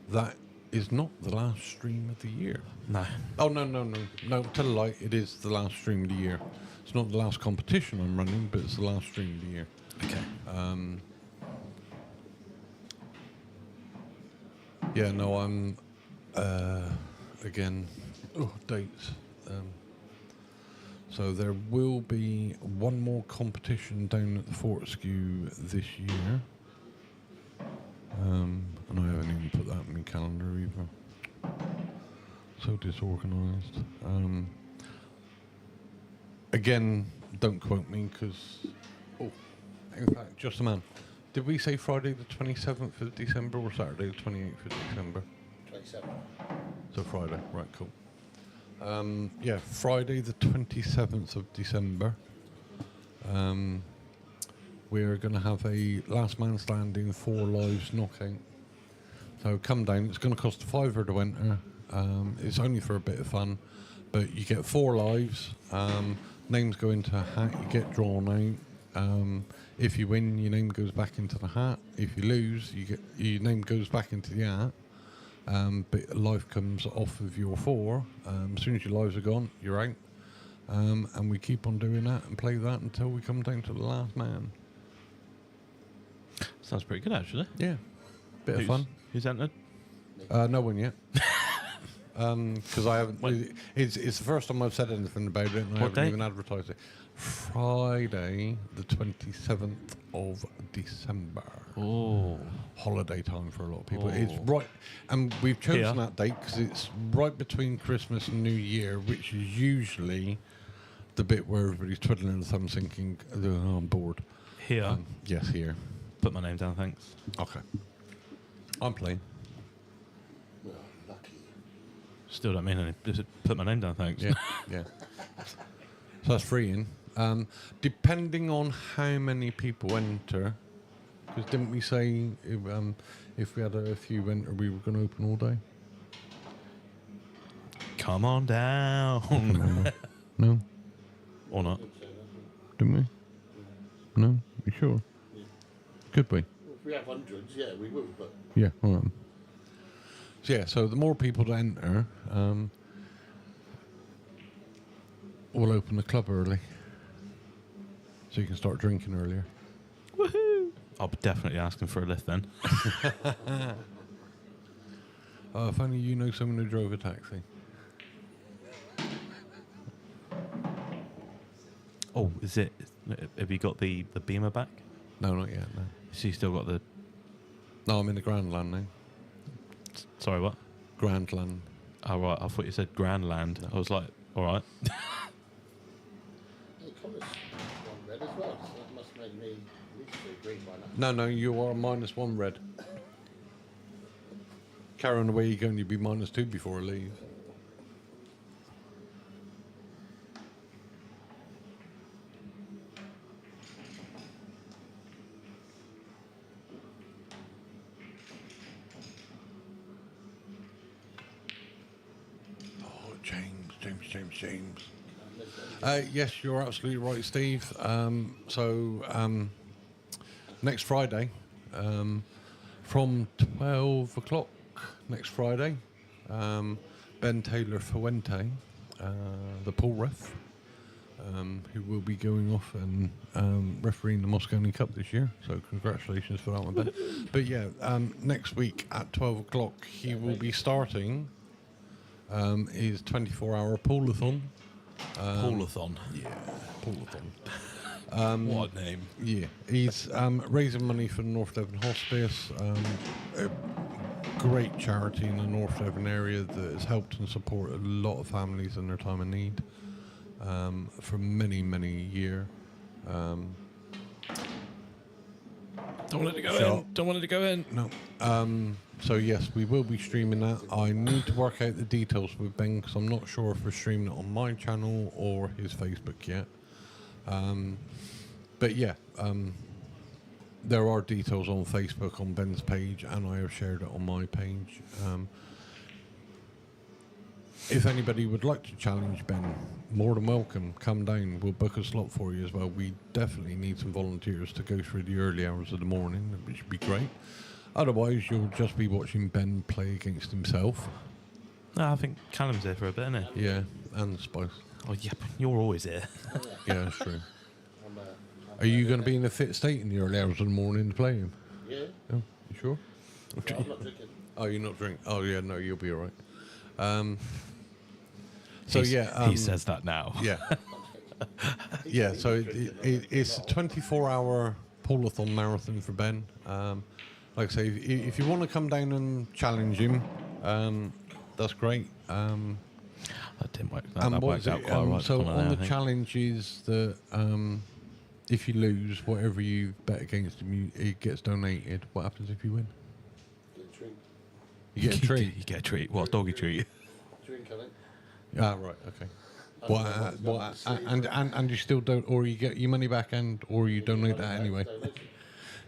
Speaker 1: That is not the last stream of the year.
Speaker 2: No.
Speaker 1: Oh, no, tell a lie, it is the last stream of the year. It's not the last competition I'm running, but it's the last stream of the year.
Speaker 2: Okay.
Speaker 1: Yeah, no, I'm, again, dates. So there will be one more competition down at the Fortescue this year. And I haven't even put that in my calendar either. So disorganised. Again, don't quote me because, in fact, just a man. Did we say Friday the 27th of December or Saturday the 28th of December?
Speaker 4: 27.
Speaker 1: So Friday, right, cool. Yeah, Friday the 27th of December. We're going to have a last man standing 4 lives knockout. So come down. It's going to cost £5 to enter. It's only for a bit of fun, but you get 4 lives. Names go into a hat. You get drawn out. If you win, your name goes back into the hat. If you lose, your name goes back into the hat. But life comes off of your 4. As soon as your lives are gone, you're out. And we keep on doing that and play that until we come down to the last man.
Speaker 2: Sounds pretty good, actually.
Speaker 1: Yeah, bit of fun.
Speaker 2: Who's entered?
Speaker 1: No one yet. Because I haven't. It's the first time I've said anything about it, and I haven't even advertised it. Friday, the 27th of December.
Speaker 2: Oh,
Speaker 1: holiday time for a lot of people. It's right, and we've chosen that date because it's right between Christmas and New Year, which is usually the bit where everybody's twiddling their thumbs, thinking, "Oh, I'm bored."
Speaker 2: Here.
Speaker 1: Yes, here.
Speaker 2: Put my name down, thanks.
Speaker 1: Okay. I'm playing.
Speaker 4: Well, lucky.
Speaker 2: Still don't mean anything. Just put my name down, thanks.
Speaker 1: Yeah, yeah. So that's freeing. Depending on how many people enter, because didn't we say if we had a few enter, we were going to open all day?
Speaker 2: Come on down.
Speaker 1: No,
Speaker 2: Or not.
Speaker 1: didn't we? No, you sure? Could we?
Speaker 4: Well, if we have hundreds, yeah, we will, but...
Speaker 1: Yeah, all right. So yeah, so the more people that enter, we'll open the club early. So you can start drinking earlier.
Speaker 2: Woohoo! I'll be definitely asking for a lift then.
Speaker 1: Oh, if only you know someone who drove a taxi.
Speaker 2: Oh, is it? Have you got the Beamer back?
Speaker 1: No, not yet, no.
Speaker 2: So you still got the...
Speaker 1: No, I'm in the Grandland now.
Speaker 2: Sorry, what?
Speaker 1: Grandland.
Speaker 2: Oh, right. I thought you said Grandland. I was like, all right.
Speaker 4: Hey, Connor's one red as well, so that must make me at least 2 green by now.
Speaker 1: No, you are -1 red. Carrying the way you're going, you'd be -2 before I leave. James. Yes, you're absolutely right, Steve. Next Friday, from 12 o'clock next Friday, Ben Taylor Fuente, the pool ref, who will be going off and refereeing the Moscone Cup this year. So congratulations for that one, Ben. But yeah, next week at 12 o'clock, he will be starting his 24-hour poolathon.
Speaker 2: Poolathon.
Speaker 1: Yeah, poolathon.
Speaker 2: What a name.
Speaker 1: Yeah, he's raising money for the North Devon Hospice, a great charity in the North Devon area that has helped and supported a lot of families in their time of need for many, many years.
Speaker 2: Don't want it to go in. Don't want it to go in.
Speaker 1: No. So yes, we will be streaming that. I need to work out the details with Ben because I'm not sure if we're streaming it on my channel or his Facebook yet. But yeah, there are details on Facebook on Ben's page, and I have shared it on my page. If anybody would like to challenge Ben, more than welcome. Come down. We'll book a slot for you as well. We definitely need some volunteers to go through the early hours of the morning, which would be great. Otherwise, you'll just be watching Ben play against himself.
Speaker 2: No, I think Callum's here for a bit, isn't he?
Speaker 1: Yeah, and Spice.
Speaker 2: Oh, yeah, you're always here.
Speaker 1: Yeah, that's true. Are you going to be in a fit state in the early hours of the morning to play him?
Speaker 4: Yeah,
Speaker 1: Oh, you sure?
Speaker 4: I'm not drinking.
Speaker 1: Oh, you're not drinking? Oh, yeah, no, you'll be all right.
Speaker 2: He says that now.
Speaker 1: Yeah. Yeah, so it's a 24-hour poolathon marathon for Ben. Like I say, if you want to come down and challenge him, that's great.
Speaker 2: I That didn't work.
Speaker 1: And
Speaker 2: That
Speaker 1: what
Speaker 2: worked
Speaker 1: is
Speaker 2: out
Speaker 1: it?
Speaker 2: quite right.
Speaker 1: So
Speaker 2: for Connor
Speaker 1: on
Speaker 2: there, I
Speaker 1: the
Speaker 2: think.
Speaker 1: challenge is that if you lose, whatever you bet against him, it gets donated. What happens if you win?
Speaker 4: Get a drink.
Speaker 1: You get a treat.
Speaker 2: You get a treat. What, doggy treat?
Speaker 4: Drink, I think.
Speaker 1: Ah, right, okay.
Speaker 4: I don't know what's going on
Speaker 1: What,
Speaker 4: the sleeve,
Speaker 1: and you still don't, or you get your money back, and or you donate that anyway.
Speaker 4: Donation.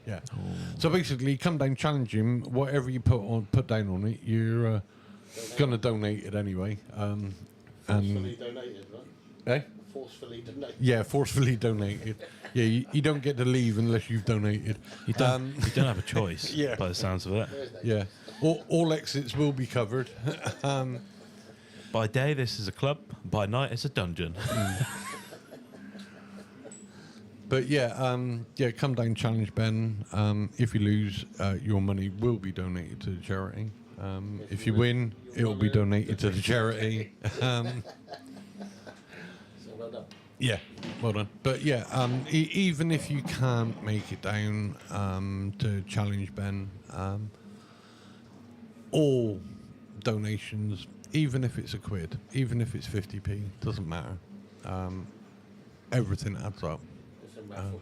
Speaker 1: Yeah. So basically, come down, challenge him. Whatever you put down on it, you're gonna donate it anyway.
Speaker 4: Forcefully donated, right?
Speaker 1: Eh?
Speaker 4: Forcefully donated.
Speaker 1: Yeah, forcefully donated. Yeah, you don't get to leave unless you've donated.
Speaker 2: You don't have a choice,
Speaker 1: Yeah.
Speaker 2: by the sounds of it.
Speaker 4: There's that.
Speaker 1: Yeah. All exits will be covered.
Speaker 2: By day, this is a club. By night, it's a dungeon.
Speaker 1: But yeah, come down, challenge Ben. If you lose, your money will be donated to the charity. If you win, it will be donated to the charity.
Speaker 4: So well done.
Speaker 1: Yeah, well done. But yeah, even if you can't make it down to challenge Ben, all donations, even if it's £1, even if it's 50p, doesn't matter. Everything adds up.
Speaker 4: There's some raffle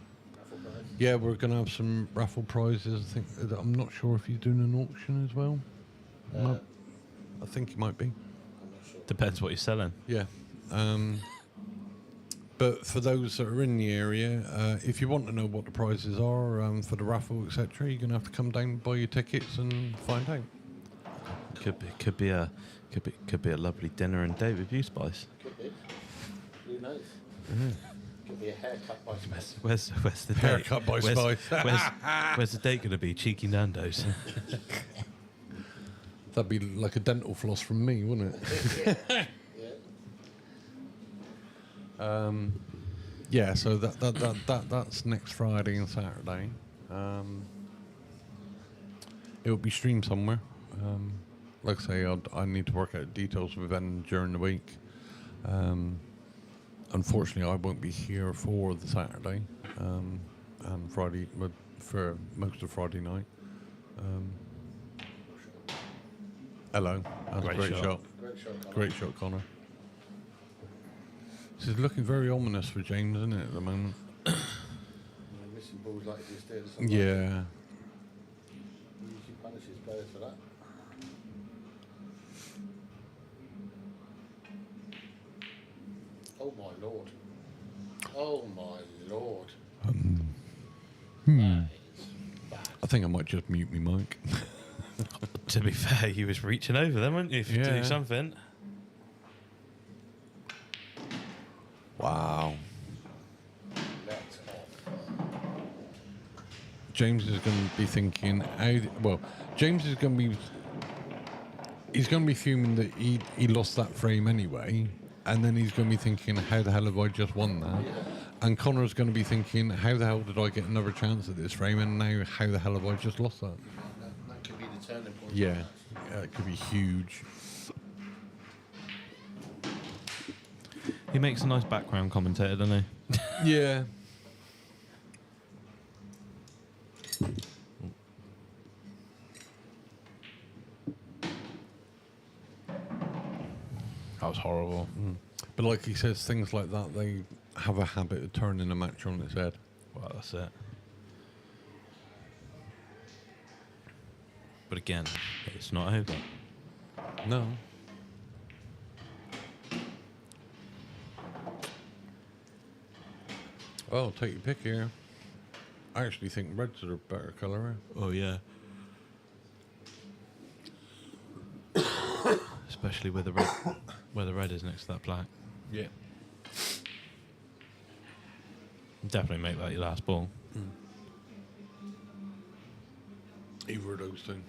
Speaker 4: prize.
Speaker 1: Yeah, we're going to have some raffle prizes. I'm not sure if he's doing an auction as well. I think he might be.
Speaker 4: I'm not sure.
Speaker 2: Depends what you're selling.
Speaker 1: Yeah. But for those that are in the area, if you want to know what the prizes are for the raffle, etc., you're going to have to come down, buy your tickets, and find out.
Speaker 2: Could be a lovely dinner and day with you, Spice.
Speaker 4: Could be. Who knows? Could be a haircut by Spice.
Speaker 2: Where's the date?
Speaker 1: Haircut by Spice.
Speaker 2: Where's the date going to be? Cheeky Nando's.
Speaker 1: That'd be like a dental floss from me, wouldn't it?
Speaker 4: Yeah.
Speaker 1: Yeah. So that's next Friday and Saturday. It'll be streamed somewhere. Like I say, I need to work out details with Ben during the week. Unfortunately, I won't be here for the Saturday and Friday, but for most of Friday night. Hello, that's a great shot.
Speaker 4: Great shot, Connor.
Speaker 1: Great shot, Connor. This is looking very ominous for James, isn't it, at the moment?
Speaker 4: You're missing balls like you just did. Sometimes
Speaker 1: Yeah.
Speaker 4: he usually punishes players for that. Oh my lord. Oh my lord. That is bad.
Speaker 1: I think I might just mute my mic.
Speaker 2: To be fair, you was reaching over them, weren't you? If you
Speaker 1: Yeah.
Speaker 2: do something.
Speaker 1: Wow.
Speaker 4: That's off.
Speaker 1: James is going to be thinking, James is going to be, he's going to be fuming that he lost that frame anyway, and then he's going to be thinking, how the hell have I just won that? And Connor's going to be thinking, how the hell did I get another chance at this frame, and now how the hell have I just lost that?
Speaker 4: That could be the turning point.
Speaker 1: Yeah, it could be huge.
Speaker 2: He makes a nice background commentator, doesn't he?
Speaker 1: Yeah.
Speaker 2: That was horrible.
Speaker 1: But like he says, things like that, they have a habit of turning a match on its head.
Speaker 2: Well, that's it. But again, it's not over.
Speaker 1: No. Well, take your pick here. I actually think reds are a better colour.
Speaker 2: Oh yeah. Especially where the red is next to that black.
Speaker 1: Yeah.
Speaker 2: Definitely make that your last ball.
Speaker 1: Either of those two.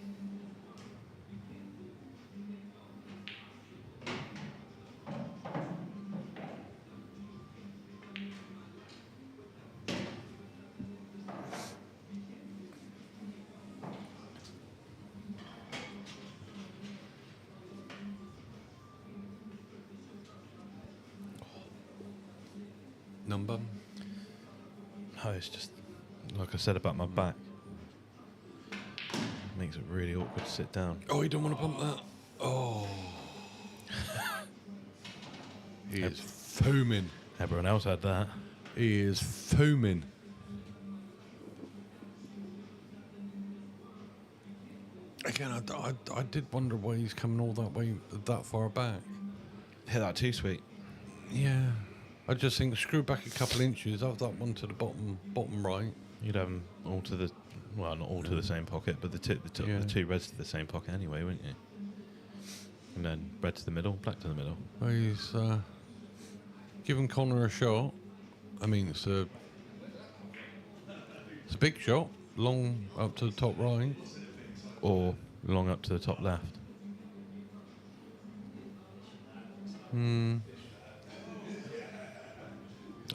Speaker 1: Number?
Speaker 2: No, it's just like I said about my back. Makes it really awkward to sit down.
Speaker 1: Oh, you don't want to pump that? Oh. He is foaming.
Speaker 2: Everyone else had that.
Speaker 1: He is foaming. Again, I did wonder why he's coming all that far back.
Speaker 2: Hit that too sweet.
Speaker 1: Yeah. I just think screw back a couple inches, have that one to the bottom right.
Speaker 2: You'd have them all to the, well, not all to the same pocket, but the two reds to the same pocket anyway, wouldn't you? And then red to the middle, black to the middle.
Speaker 1: Well, he's giving Conor a shot. I mean, it's a big shot, long up to the top right.
Speaker 2: Or long up to the top left.
Speaker 1: I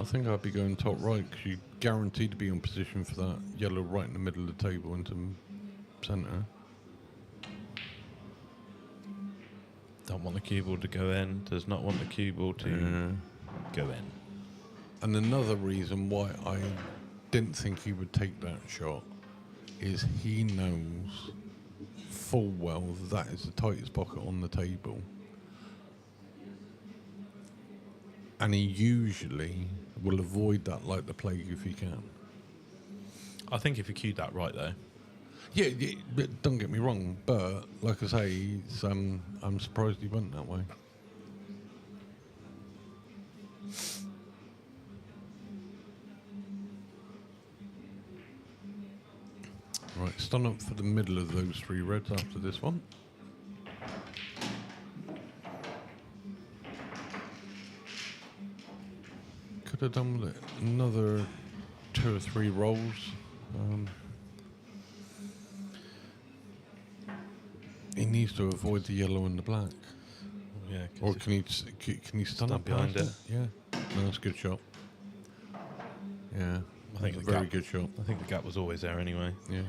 Speaker 1: think I'd be going top right because you're guaranteed to be in position for that yellow right in the middle of the table into centre.
Speaker 2: Don't want the cue ball to go in. Does not want the cue ball to go in.
Speaker 1: And another reason why I didn't think he would take that shot is he knows full well that is the tightest pocket on the table. And he usually will avoid that like the plague if he can.
Speaker 2: I think if you cued that right, though.
Speaker 1: Yeah, but don't get me wrong, but like I say, I'm surprised he went that way. Right, stand up for the middle of those three reds after this one. Could have done with it another 2 or 3 rolls. He needs to avoid the yellow and the black.
Speaker 2: Yeah.
Speaker 1: Or can he stand up
Speaker 2: behind it?
Speaker 1: Yeah. No, that's a good shot. Yeah.
Speaker 2: I think
Speaker 1: that's
Speaker 2: the
Speaker 1: a very
Speaker 2: gap-
Speaker 1: good shot.
Speaker 2: I think the gap was always there anyway.
Speaker 1: Yeah.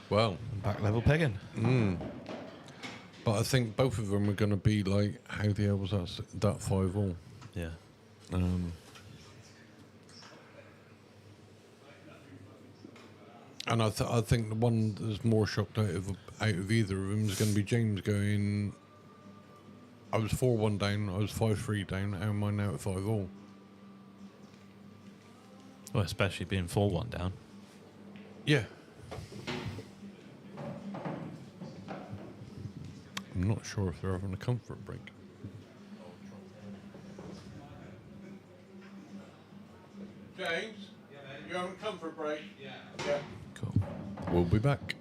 Speaker 1: Well,
Speaker 2: Back level pegging.
Speaker 1: but I think both of them are going to be like, how the hell was that 5-all?
Speaker 2: Yeah.
Speaker 1: And I think the one that's more shocked out of either of them is going to be James going, I was 4-1 down, I was 5-3 down, how am I now at 5-all?
Speaker 2: Well, especially being 4-1 down.
Speaker 1: Yeah. I'm not sure if they're having a comfort break. James, you're having a comfort break? Yeah.
Speaker 2: Cool.
Speaker 1: We'll be back.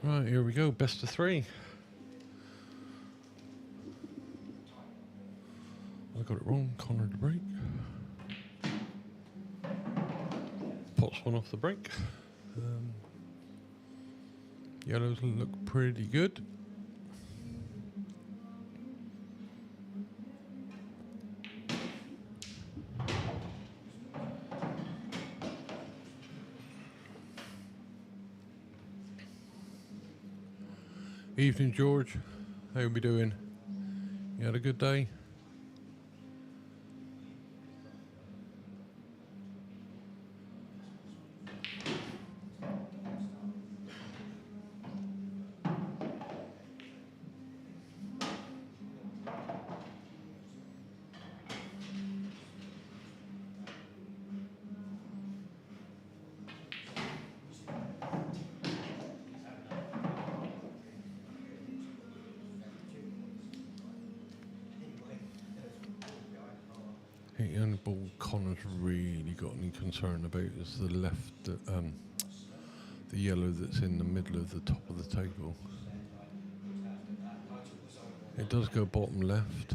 Speaker 1: Right, here we go. Best of 3. I got it wrong. Conor to break. Pots one off the break. Yellows look pretty good. Evening, George. How we doing? You had a good day? The only ball Connor's really got any concern about is the left, the yellow that's in the middle of the top of the table. It does go bottom left,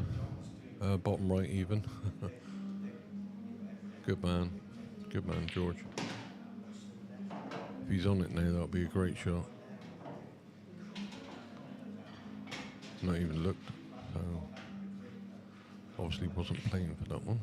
Speaker 1: bottom right even. Good man, George. If he's on it now, that'll be a great shot. Not even looked, so obviously wasn't playing for that one.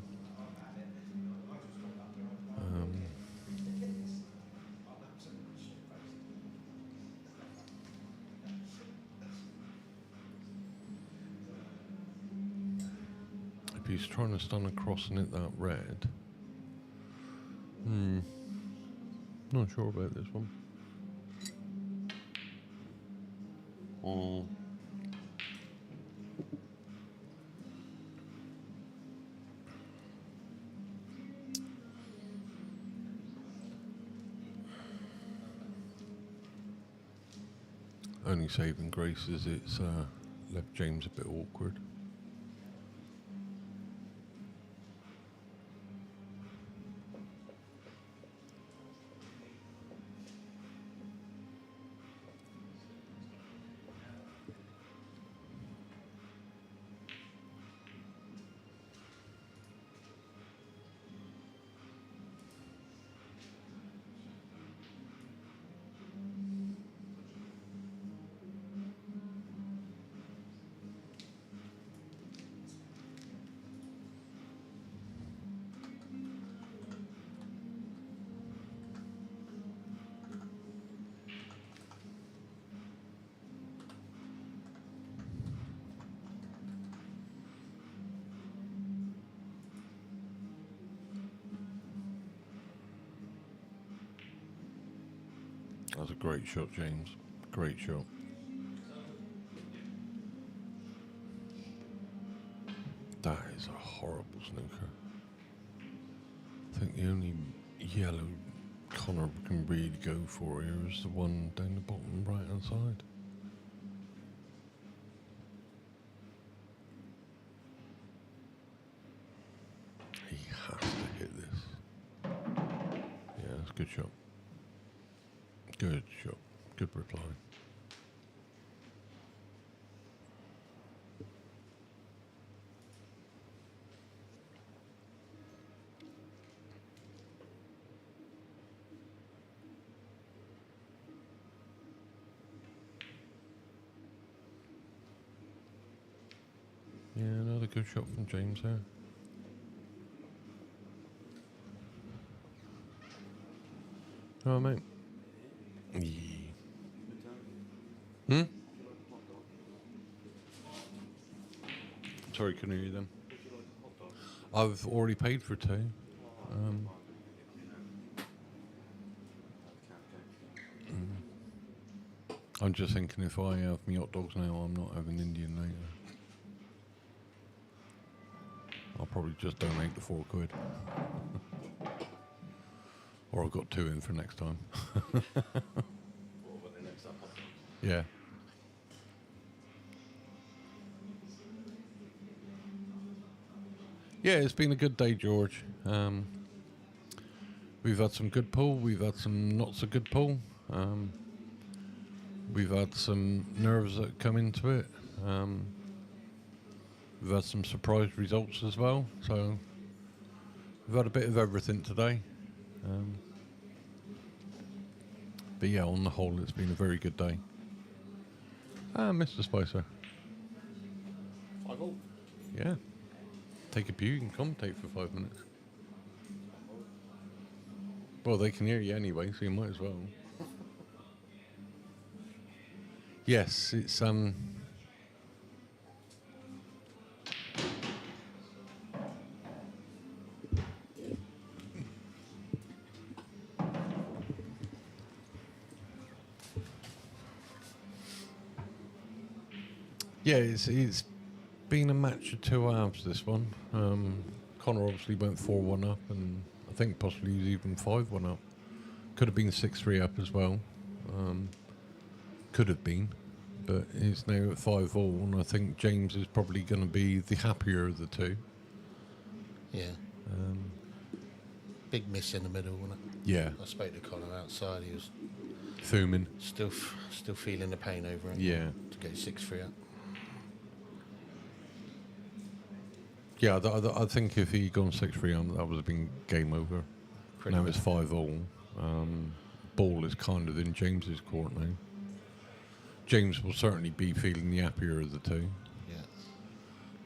Speaker 1: If he's trying to stun across and hit that red, not sure about this one. Only saving grace is it's left James a bit awkward. That's a great shot, James. Great shot. That is a horrible snooker. I think the only yellow Conor can really go for here is the one down the bottom right hand side. He has to hit this. Yeah, that's a good shot. Good shot. Good reply. Yeah, another good shot from James there. Oh, mate. Yeah. Sorry, couldn't hear you then. I've already paid for 2. I'm just thinking if I have my hot dogs now, I'm not having Indian later. I'll probably just donate the £4. Or I've got 2 in for next time. Yeah. Yeah, it's been a good day, George. We've had some good pull. We've had some not so good pull. We've had some nerves that come into it. We've had some surprise results as well. So we've had a bit of everything today. But yeah, on the whole, it's been a very good day. Mr. Spicer.
Speaker 4: 5-all.
Speaker 1: Yeah. Take a pew and commentate for 5 minutes. Well, they can hear you anyway, so you might as well. Yes, it's yeah, it's been a match of two halves, this one. Conor obviously went 4-1 up, and I think possibly he was even 5-1 up. Could have been 6-3 up as well. Could have been, but he's now at 5-all, and I think James is probably going to be the happier of the two.
Speaker 4: Yeah. Big miss in the middle, wasn't it?
Speaker 1: Yeah.
Speaker 4: I spoke to Conor outside. He was
Speaker 1: Fuming.
Speaker 4: still feeling the pain over it.
Speaker 1: Yeah.
Speaker 4: To go 6-3 up.
Speaker 1: Yeah, I think if he'd gone 6-3, that would have been game over.
Speaker 4: Pretty
Speaker 1: now
Speaker 4: much.
Speaker 1: it's 5-all. Ball is kind of in James's court now. James will certainly be feeling the happier of the two.
Speaker 4: Yeah.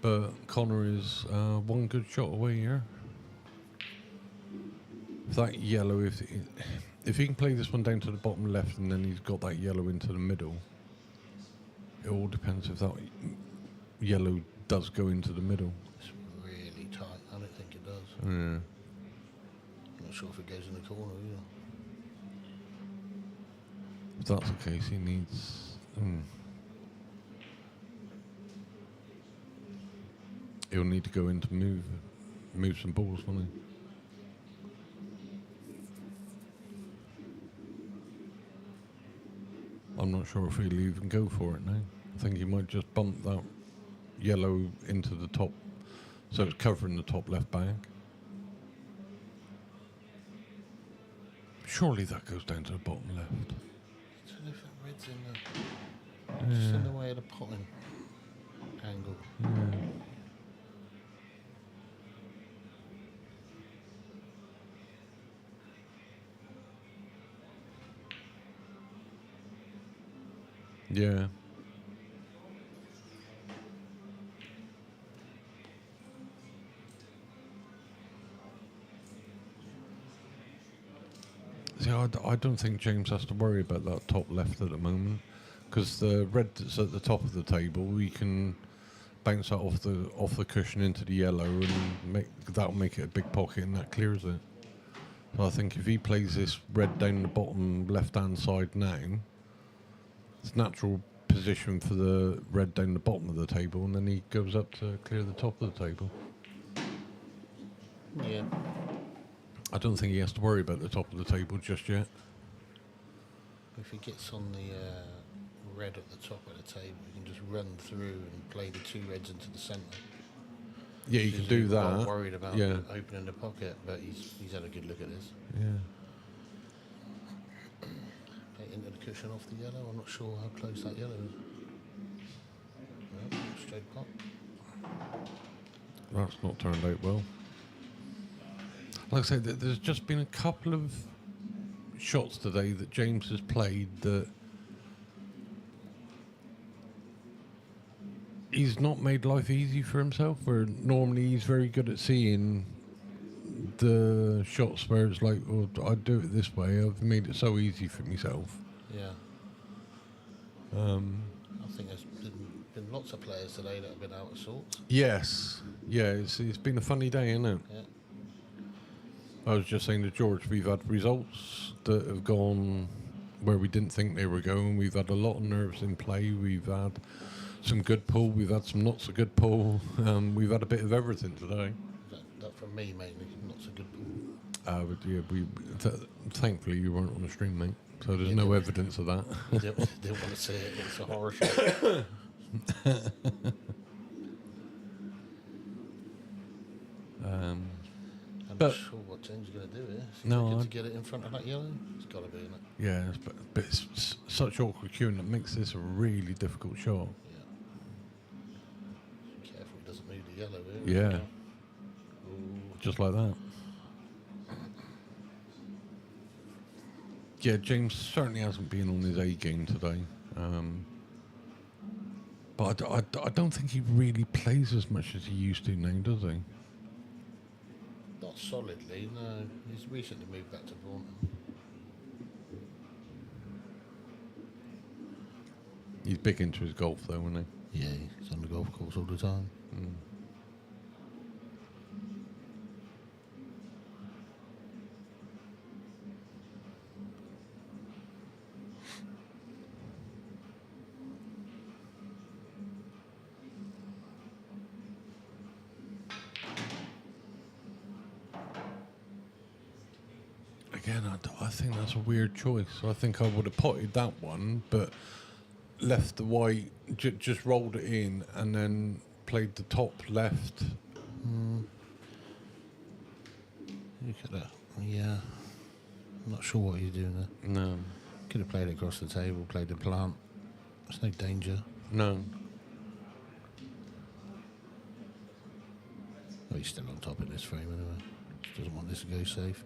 Speaker 1: But Conor is one good shot away here. If that yellow, if he can play this one down to the bottom left and then he's got that yellow into the middle, it all depends if that yellow does go into the middle.
Speaker 4: It's really tight. I don't think it does.
Speaker 1: Yeah.
Speaker 4: I'm not sure if it goes in the corner either.
Speaker 1: If that's the case, he needs... He'll need to go in to move some balls, won't he? I'm not sure if he'll even go for it now. I think he might just bump that yellow into the top, so it's covering the top left bag. Surely that goes down to the bottom left.
Speaker 4: I don't know if that red's in the... Just in the way of the potting angle.
Speaker 1: Yeah. See, I don't think James has to worry about that top left at the moment, because the red that's at the top of the table, we can bounce that off the cushion into the yellow, and that'll make it a big pocket, and that clears it. So I think if he plays this red down the bottom left-hand side now, it's natural position for the red down the bottom of the table, and then he goes up to clear the top of the table.
Speaker 4: Yeah.
Speaker 1: I don't think he has to worry about the top of the table just yet.
Speaker 4: If he gets on the red at the top of the table, he can just run through and play the two reds into the centre.
Speaker 1: Yeah, you can do
Speaker 4: He's
Speaker 1: that.
Speaker 4: not worried about
Speaker 1: Yeah.
Speaker 4: opening the pocket, but he's had a good look at this.
Speaker 1: Yeah.
Speaker 4: Play it into the cushion off the yellow. I'm not sure how close that yellow is. No, straight pop.
Speaker 1: That's not turned out well. Like I said, there's just been a couple of shots today that James has played that he's not made life easy for himself, where normally he's very good at seeing the shots where it's like, well, I do it this way, I've made it so easy for myself.
Speaker 4: Yeah. I think there's been lots of players today that have been out of sorts.
Speaker 1: Yes. Yeah, it's been a funny day, isn't it?
Speaker 4: Yeah.
Speaker 1: I was just saying to George, we've had results that have gone where we didn't think they were going. We've had a lot of nerves in play. We've had some good pull. We've had some not so good pull. We've had a bit of everything today.
Speaker 4: That from me mainly, not so good pull.
Speaker 1: But yeah, thankfully you weren't on the stream, mate. So there's no evidence of that.
Speaker 4: didn't want to see it. It's a horror show. I'm
Speaker 1: But-
Speaker 4: not sure what James is going to do here. Is he
Speaker 1: No,
Speaker 4: looking
Speaker 1: I-
Speaker 4: to get it in front of that yellow? It's got to be, isn't it?
Speaker 1: Yeah, but it's such awkward queuing that makes this a really difficult shot.
Speaker 4: Yeah. Careful he doesn't move the yellow here.
Speaker 1: Yeah. Just like that. Yeah, James certainly hasn't been on his A game today. But I don't think he really plays as much as he used to now, does he?
Speaker 4: Not solidly, no. He's recently moved back to Vaughan.
Speaker 1: He's big into his golf, though, isn't
Speaker 4: Yeah, he's on the golf course all the time.
Speaker 1: he? Again, I think that's a weird choice. I think I would have potted that one, but left the white, just rolled it in, and then played the top left.
Speaker 4: Look at that. Yeah. I'm not sure what he's doing there.
Speaker 1: No,
Speaker 4: Could have played it across the table, played the plant. There's no danger.
Speaker 1: no.
Speaker 4: Oh, he's still on top of this frame anyway. Just doesn't want this to go safe.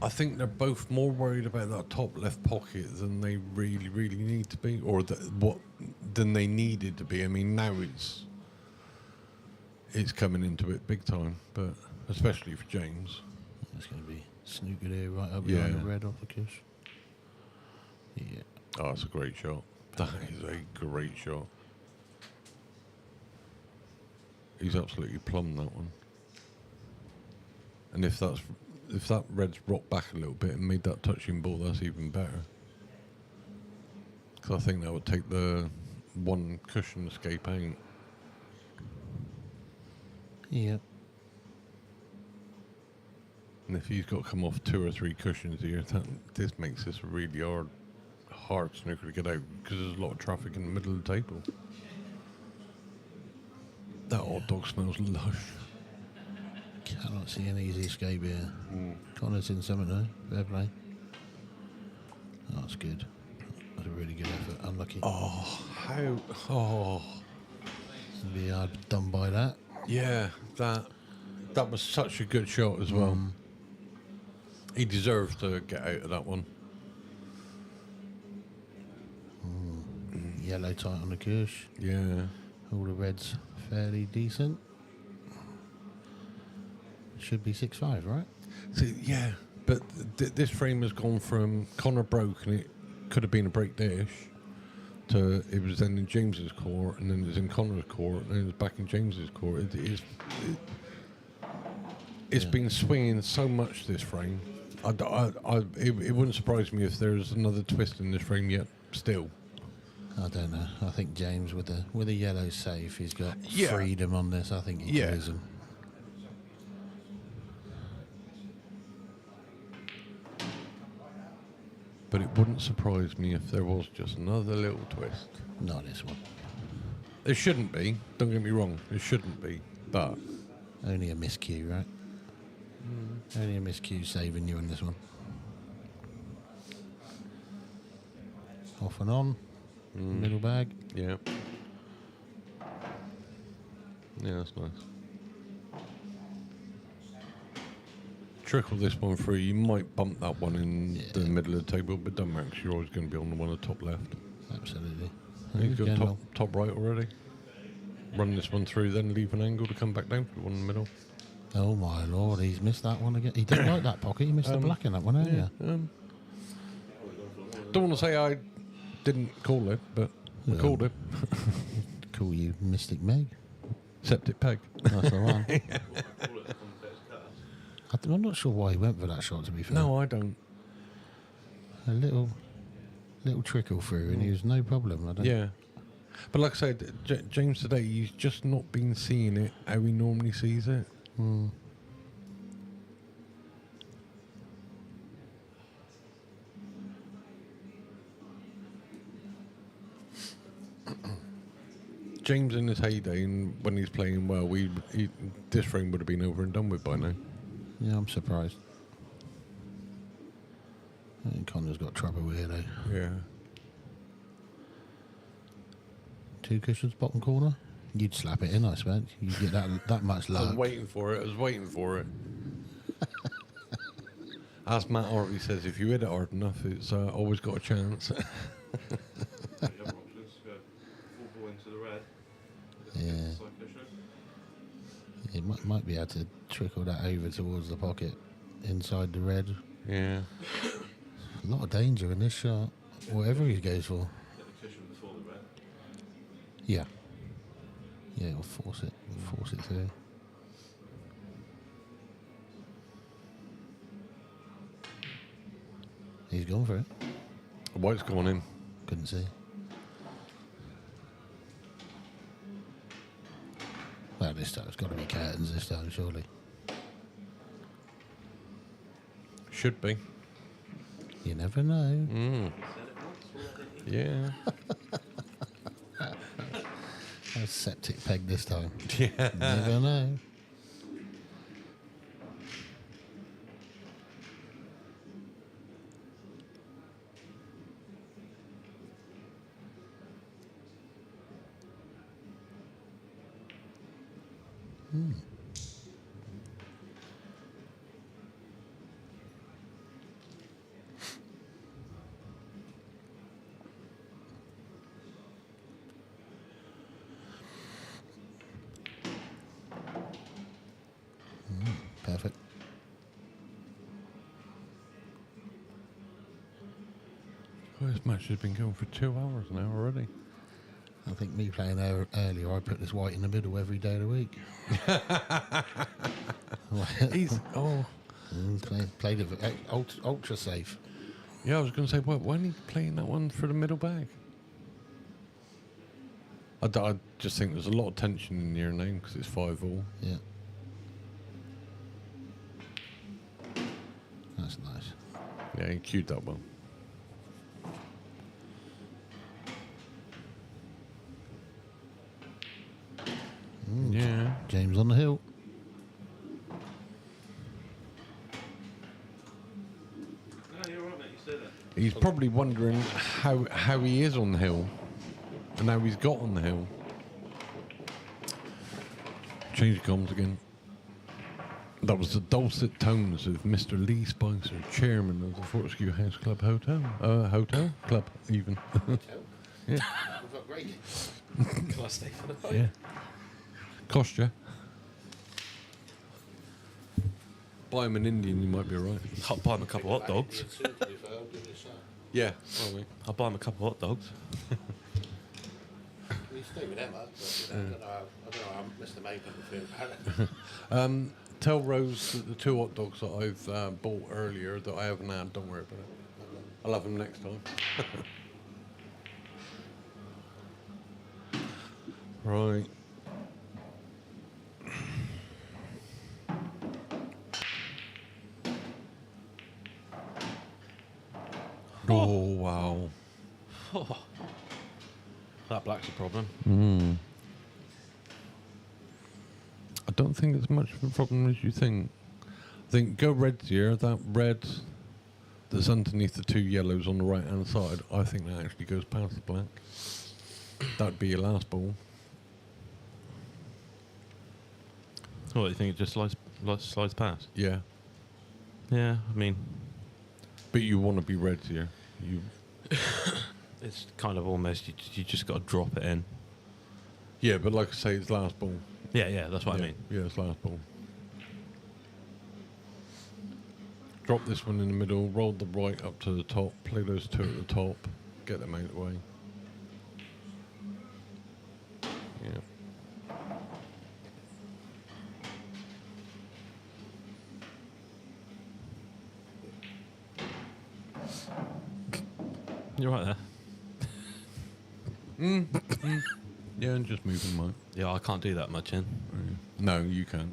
Speaker 1: I think they're both more worried about that top left pocket than they really, really need to be, or than they needed to be. I mean, now it's coming into it big time, but especially for James.
Speaker 4: It's going to be snookered here right up
Speaker 1: Yeah.
Speaker 4: behind the red off the cush. Yeah.
Speaker 1: Oh, that's a great shot. That is a great shot. He's absolutely plumbed that one. And if that red's rocked back a little bit and made that touching ball, that's even better. Because I think that would take the one cushion escape out.
Speaker 4: Yeah.
Speaker 1: And if he's got to come off 2 or 3 cushions here, this makes this a really hard snooker to get out because there's a lot of traffic in the middle of the table. That hot dog smells lush.
Speaker 4: Cannot see an easy escape here. Connor's in something though. Fair play. Oh, that's good. That's a really good effort. Unlucky.
Speaker 1: Oh, how? Oh,
Speaker 4: Be hard done by that.
Speaker 1: yeah. That was such a good shot as well. He deserves to get out of that one.
Speaker 4: Yellow tight on the cush.
Speaker 1: Yeah.
Speaker 4: All the reds fairly decent. Should be 6-5, right?
Speaker 1: See, yeah, but this frame has gone from Conor broke and it could have been a break dish to it was then in James's court and then it was in Conor's court and then it was back in James's court. It's been swinging so much this frame. It wouldn't surprise me if there's another twist in this frame yet. Still,
Speaker 4: I don't know. I think James with a yellow safe, he's got
Speaker 1: Yeah.
Speaker 4: freedom on this. I think he
Speaker 1: Yeah.
Speaker 4: carries him.
Speaker 1: but it wouldn't surprise me if there was just another little twist.
Speaker 4: Not this one.
Speaker 1: There shouldn't be. Don't get me wrong. There shouldn't be, but
Speaker 4: Only a miscue, right? Only a miscue saving you in this one. Off and on. Middle bag.
Speaker 1: yeah, that's nice. Trickle this one through. You might bump that one in the middle of the table, but don't matter 'cause you're always going to be on the one at the top left.
Speaker 4: Absolutely.
Speaker 1: He's
Speaker 4: He's
Speaker 1: got
Speaker 4: going well.
Speaker 1: top right already. Run this one through, then leave an angle to come back down for the one in the middle.
Speaker 4: Oh my lord, he's missed that one again. He didn't like that pocket. He missed the black in that one, hasn't you?
Speaker 1: Don't want to say I didn't call it, but I
Speaker 4: Yeah.
Speaker 1: called it.
Speaker 4: Call you Mystic Meg.
Speaker 1: Septic peg.
Speaker 4: That's the one. I'm not sure why he went for that shot, to be fair.
Speaker 1: No, I don't.
Speaker 4: A little trickle through, and he was no problem. I don't.
Speaker 1: Yeah. But like I said, James today, he's just not been seeing it how he normally sees it. James in his heyday, and when he's playing well, this frame would have been over and done with by now.
Speaker 4: Yeah, I'm surprised. I think Connor's got trouble here, though.
Speaker 1: Yeah.
Speaker 4: 2 cushions, bottom corner. You'd slap it in, I expect. You'd get that much
Speaker 1: I
Speaker 4: luck.
Speaker 1: was waiting for it. As Matt Harvey says, if you hit it hard enough, it's always got a chance.
Speaker 2: The other options go full ball into the red.
Speaker 4: Yeah. You might be able to trickle that over towards the pocket inside the red.
Speaker 1: Yeah.
Speaker 4: A lot of danger in this shot, whatever he goes for.
Speaker 2: Get the cushion before the red.
Speaker 4: Yeah. Yeah, it'll force it through. He's gone for it.
Speaker 1: The white's gone in.
Speaker 4: Couldn't see. Well, this time it's got to be curtains this time, surely.
Speaker 1: Should be.
Speaker 4: You never know.
Speaker 1: Yeah.
Speaker 4: A septic peg this time.
Speaker 1: Yeah.
Speaker 4: Never know. Perfect.
Speaker 1: Well, this match has been going for 2 hours now already.
Speaker 4: I think me playing earlier, I put this white in the middle every day of the week. Played it ultra safe.
Speaker 1: Yeah, I was going to say, why are you playing that one for the middle bag? I just think there's a lot of tension in your name because it's 5-all.
Speaker 4: Yeah. That's nice.
Speaker 1: Yeah, you cued that one. Yeah.
Speaker 4: James on the hill.
Speaker 2: No, you're right, mate. You said that.
Speaker 1: He's probably wondering how he is on the hill and how he's got on the hill. Change the comms again. That was the dulcet tones of Mr. Lee Spicer, chairman of the Fortescue House Club Hotel Club, even. Yeah.
Speaker 3: Can I stay for the night?
Speaker 1: Yeah. Cost you. Buy him an Indian, you might be alright.
Speaker 2: I'll buy him a couple of hot dogs.
Speaker 1: Yeah, probably.
Speaker 2: I'll buy him a couple of hot dogs.
Speaker 4: We stay with Emma, but I don't know how Mr. Maple would feel.
Speaker 1: Tell Rose that the 2 hot dogs that I've bought earlier that I haven't had, don't worry about it. I'll have them next time. Right. Oh, wow.
Speaker 2: That black's a problem.
Speaker 1: I don't think it's much of a problem as you think. I think go reds here. That red that's underneath the 2 yellows on the right hand side, I think that actually goes past the black. That'd be your last ball.
Speaker 2: What, you think it just slides past?
Speaker 1: Yeah.
Speaker 2: Yeah, I mean,
Speaker 1: But you want to be reds here.
Speaker 2: it's kind of almost, you just got to drop it in.
Speaker 1: Yeah, but like I say, it's last ball.
Speaker 2: Yeah, that's what I
Speaker 1: Yeah.
Speaker 2: mean.
Speaker 1: Yeah, it's last ball. Drop this one in the middle, roll the right up to the top, play those 2 at the top, get them out of the way. Yeah.
Speaker 2: You're right there.
Speaker 1: Yeah, and just moving mine.
Speaker 2: Yeah, I can't do that much in.
Speaker 1: No, you can't.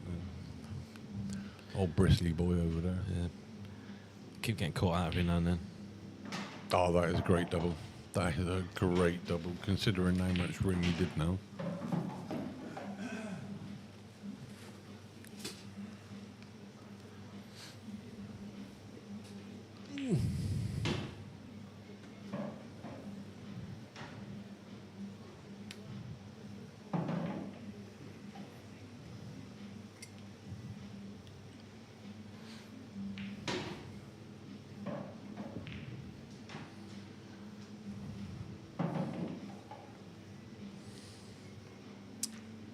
Speaker 1: Old bristly boy over there.
Speaker 2: Yeah. Keep getting caught out every now and then.
Speaker 1: Oh, that is a great double. That is a great double, considering how much ring he did now.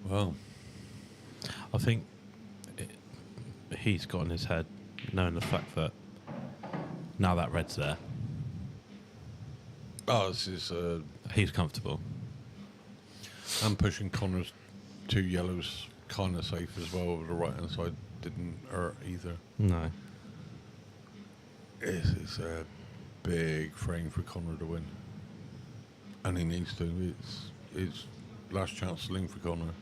Speaker 1: Well,
Speaker 2: I think he's got in his head, knowing the fact that now that red's there,
Speaker 1: this is.
Speaker 2: he's comfortable.
Speaker 1: I'm pushing Connor's 2 yellows kind of safe as well. The right hand side didn't hurt either.
Speaker 2: No.
Speaker 1: It's a big frame for Connor to win, and he needs to. It's his last chance sling for Connor.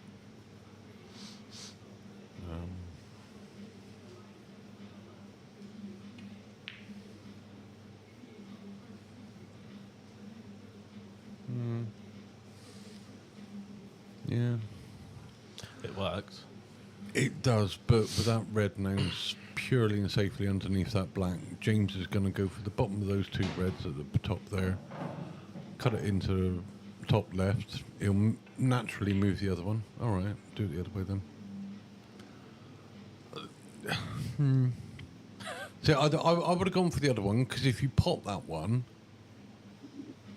Speaker 1: Yeah,
Speaker 2: It works.
Speaker 1: it does, but with that red now purely and safely underneath that black, James is going to go for the bottom of those 2 reds at the top there. Cut it into the top left. He'll naturally move the other one. All right, do it the other way then. See, I would have gone for the other one, because if you pop that one,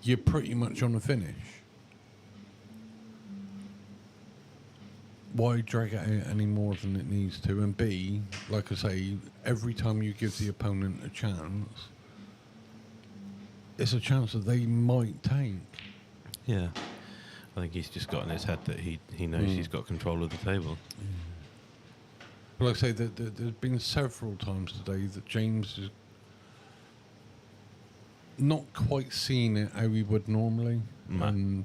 Speaker 1: you're pretty much on the finish. Why drag it out any more than it needs to? And B, like I say, every time you give the opponent a chance, it's a chance that they might take.
Speaker 2: Yeah. I think he's just got in his head that he knows he's got control of the table.
Speaker 1: But like I say, there's been several times today that James is not quite seeing it how he would normally.
Speaker 2: No.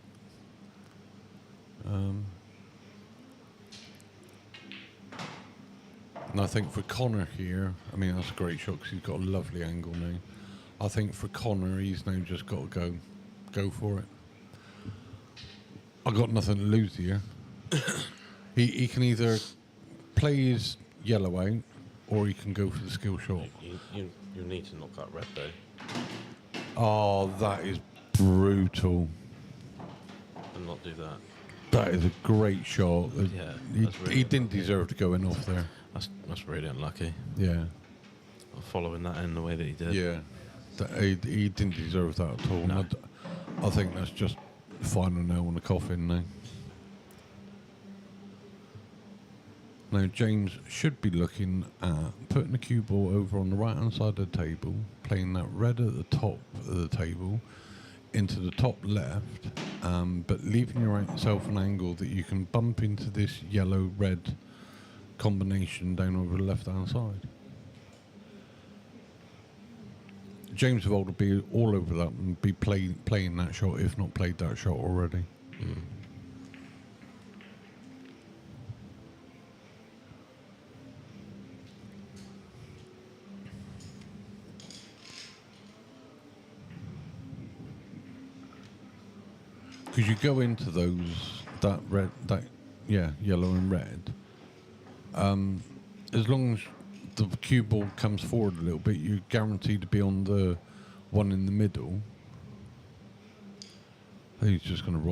Speaker 1: And I think for Connor here, I mean, that's a great shot because he's got a lovely angle now. I think for Connor, he's now just got to go for it. I got nothing to lose here. he can either play his yellow out, or he can go for the skill shot.
Speaker 2: You need to knock that red though.
Speaker 1: Oh, that is brutal.
Speaker 2: And not do that.
Speaker 1: That is a great shot.
Speaker 2: Yeah,
Speaker 1: he
Speaker 2: that's really
Speaker 1: didn't
Speaker 2: unlucky.
Speaker 1: deserve to go in off there.
Speaker 2: That's really unlucky.
Speaker 1: Yeah,
Speaker 2: Following that in the way that he did.
Speaker 1: yeah. He didn't deserve that at all.
Speaker 2: No.
Speaker 1: I think that's just the final nail on the coffin now. Now James should be looking at putting the cue ball over on the right hand side of the table, playing that red at the top of the table into the top left, but leaving yourself an angle that you can bump into this yellow-red combination down over the left-hand side. James Evold will be all over that and be playing that shot, if not played that shot already. Because you go into yellow and red. As long as the cue ball comes forward a little bit, you're guaranteed to be on the one in the middle. I think he's just going to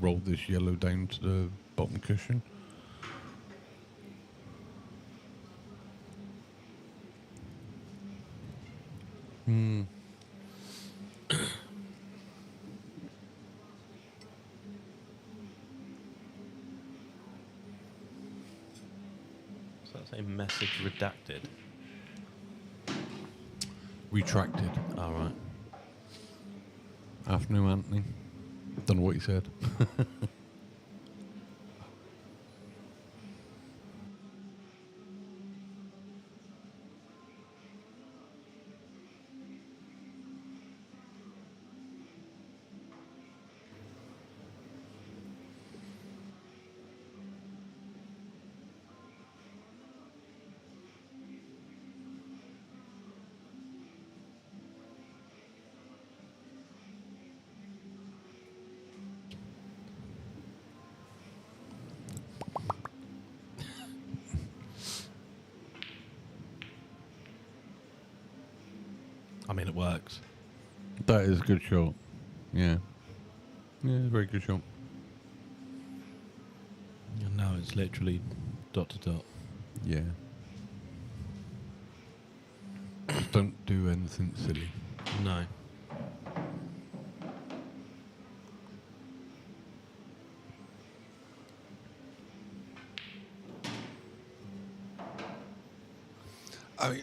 Speaker 1: roll this yellow down to the bottom cushion.
Speaker 2: So that's a message redacted.
Speaker 1: Retracted.
Speaker 2: All right.
Speaker 1: Afternoon, Anthony. Don't know what he said.
Speaker 2: I mean, it works.
Speaker 1: That is a good shot. Yeah. Yeah, very good shot.
Speaker 2: And now it's literally dot to dot.
Speaker 1: Yeah. Just don't do anything silly.
Speaker 2: No.
Speaker 1: I mean,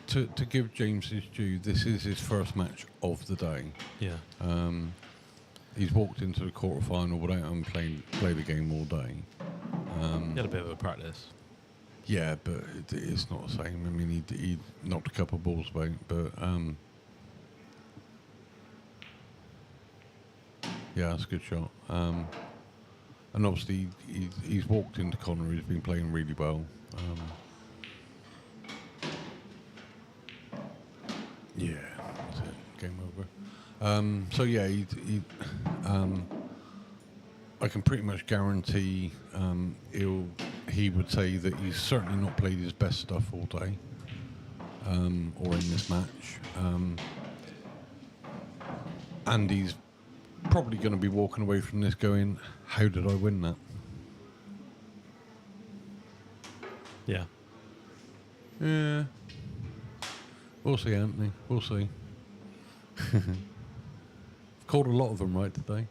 Speaker 1: to give James his due, this is his first match of the day.
Speaker 2: Yeah.
Speaker 1: He's walked into the quarterfinal without having played the game all day.
Speaker 2: He had a bit of a practice.
Speaker 1: Yeah, but it's not the same. I mean, he knocked a couple of balls about, but yeah, that's a good shot. And obviously, he's walked into Conor. He's been playing really well. Yeah, that's it. Game over. So yeah, I can pretty much guarantee he would say that he's certainly not played his best stuff all day, or in this match, and he's probably going to be walking away from this going, "How did I win that?"
Speaker 2: Yeah.
Speaker 1: Yeah. We'll see, Anthony. We'll see. Called a lot of them right today.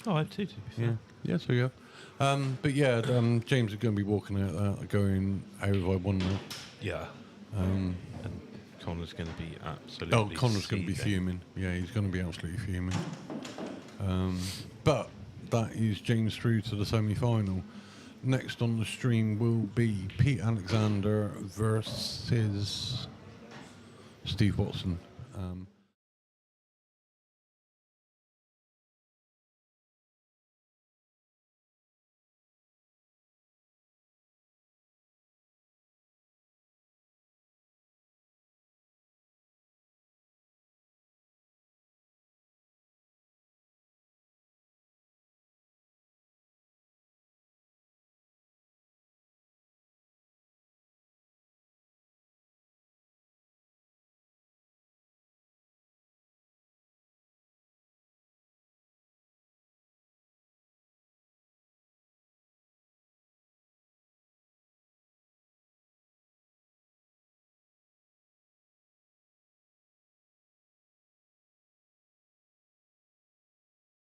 Speaker 2: Oh, I have two, to be fair.
Speaker 1: Yeah, so you have. But yeah, James is going to be walking out that, going, how have I won that?
Speaker 2: Yeah. And Conor's going to be absolutely
Speaker 1: Oh, Conor's going to be
Speaker 2: seething.
Speaker 1: fuming. Yeah, he's going to be absolutely fuming. But that is James through to the semi-final. Next on the stream will be Pete Alexander versus Steve Watson.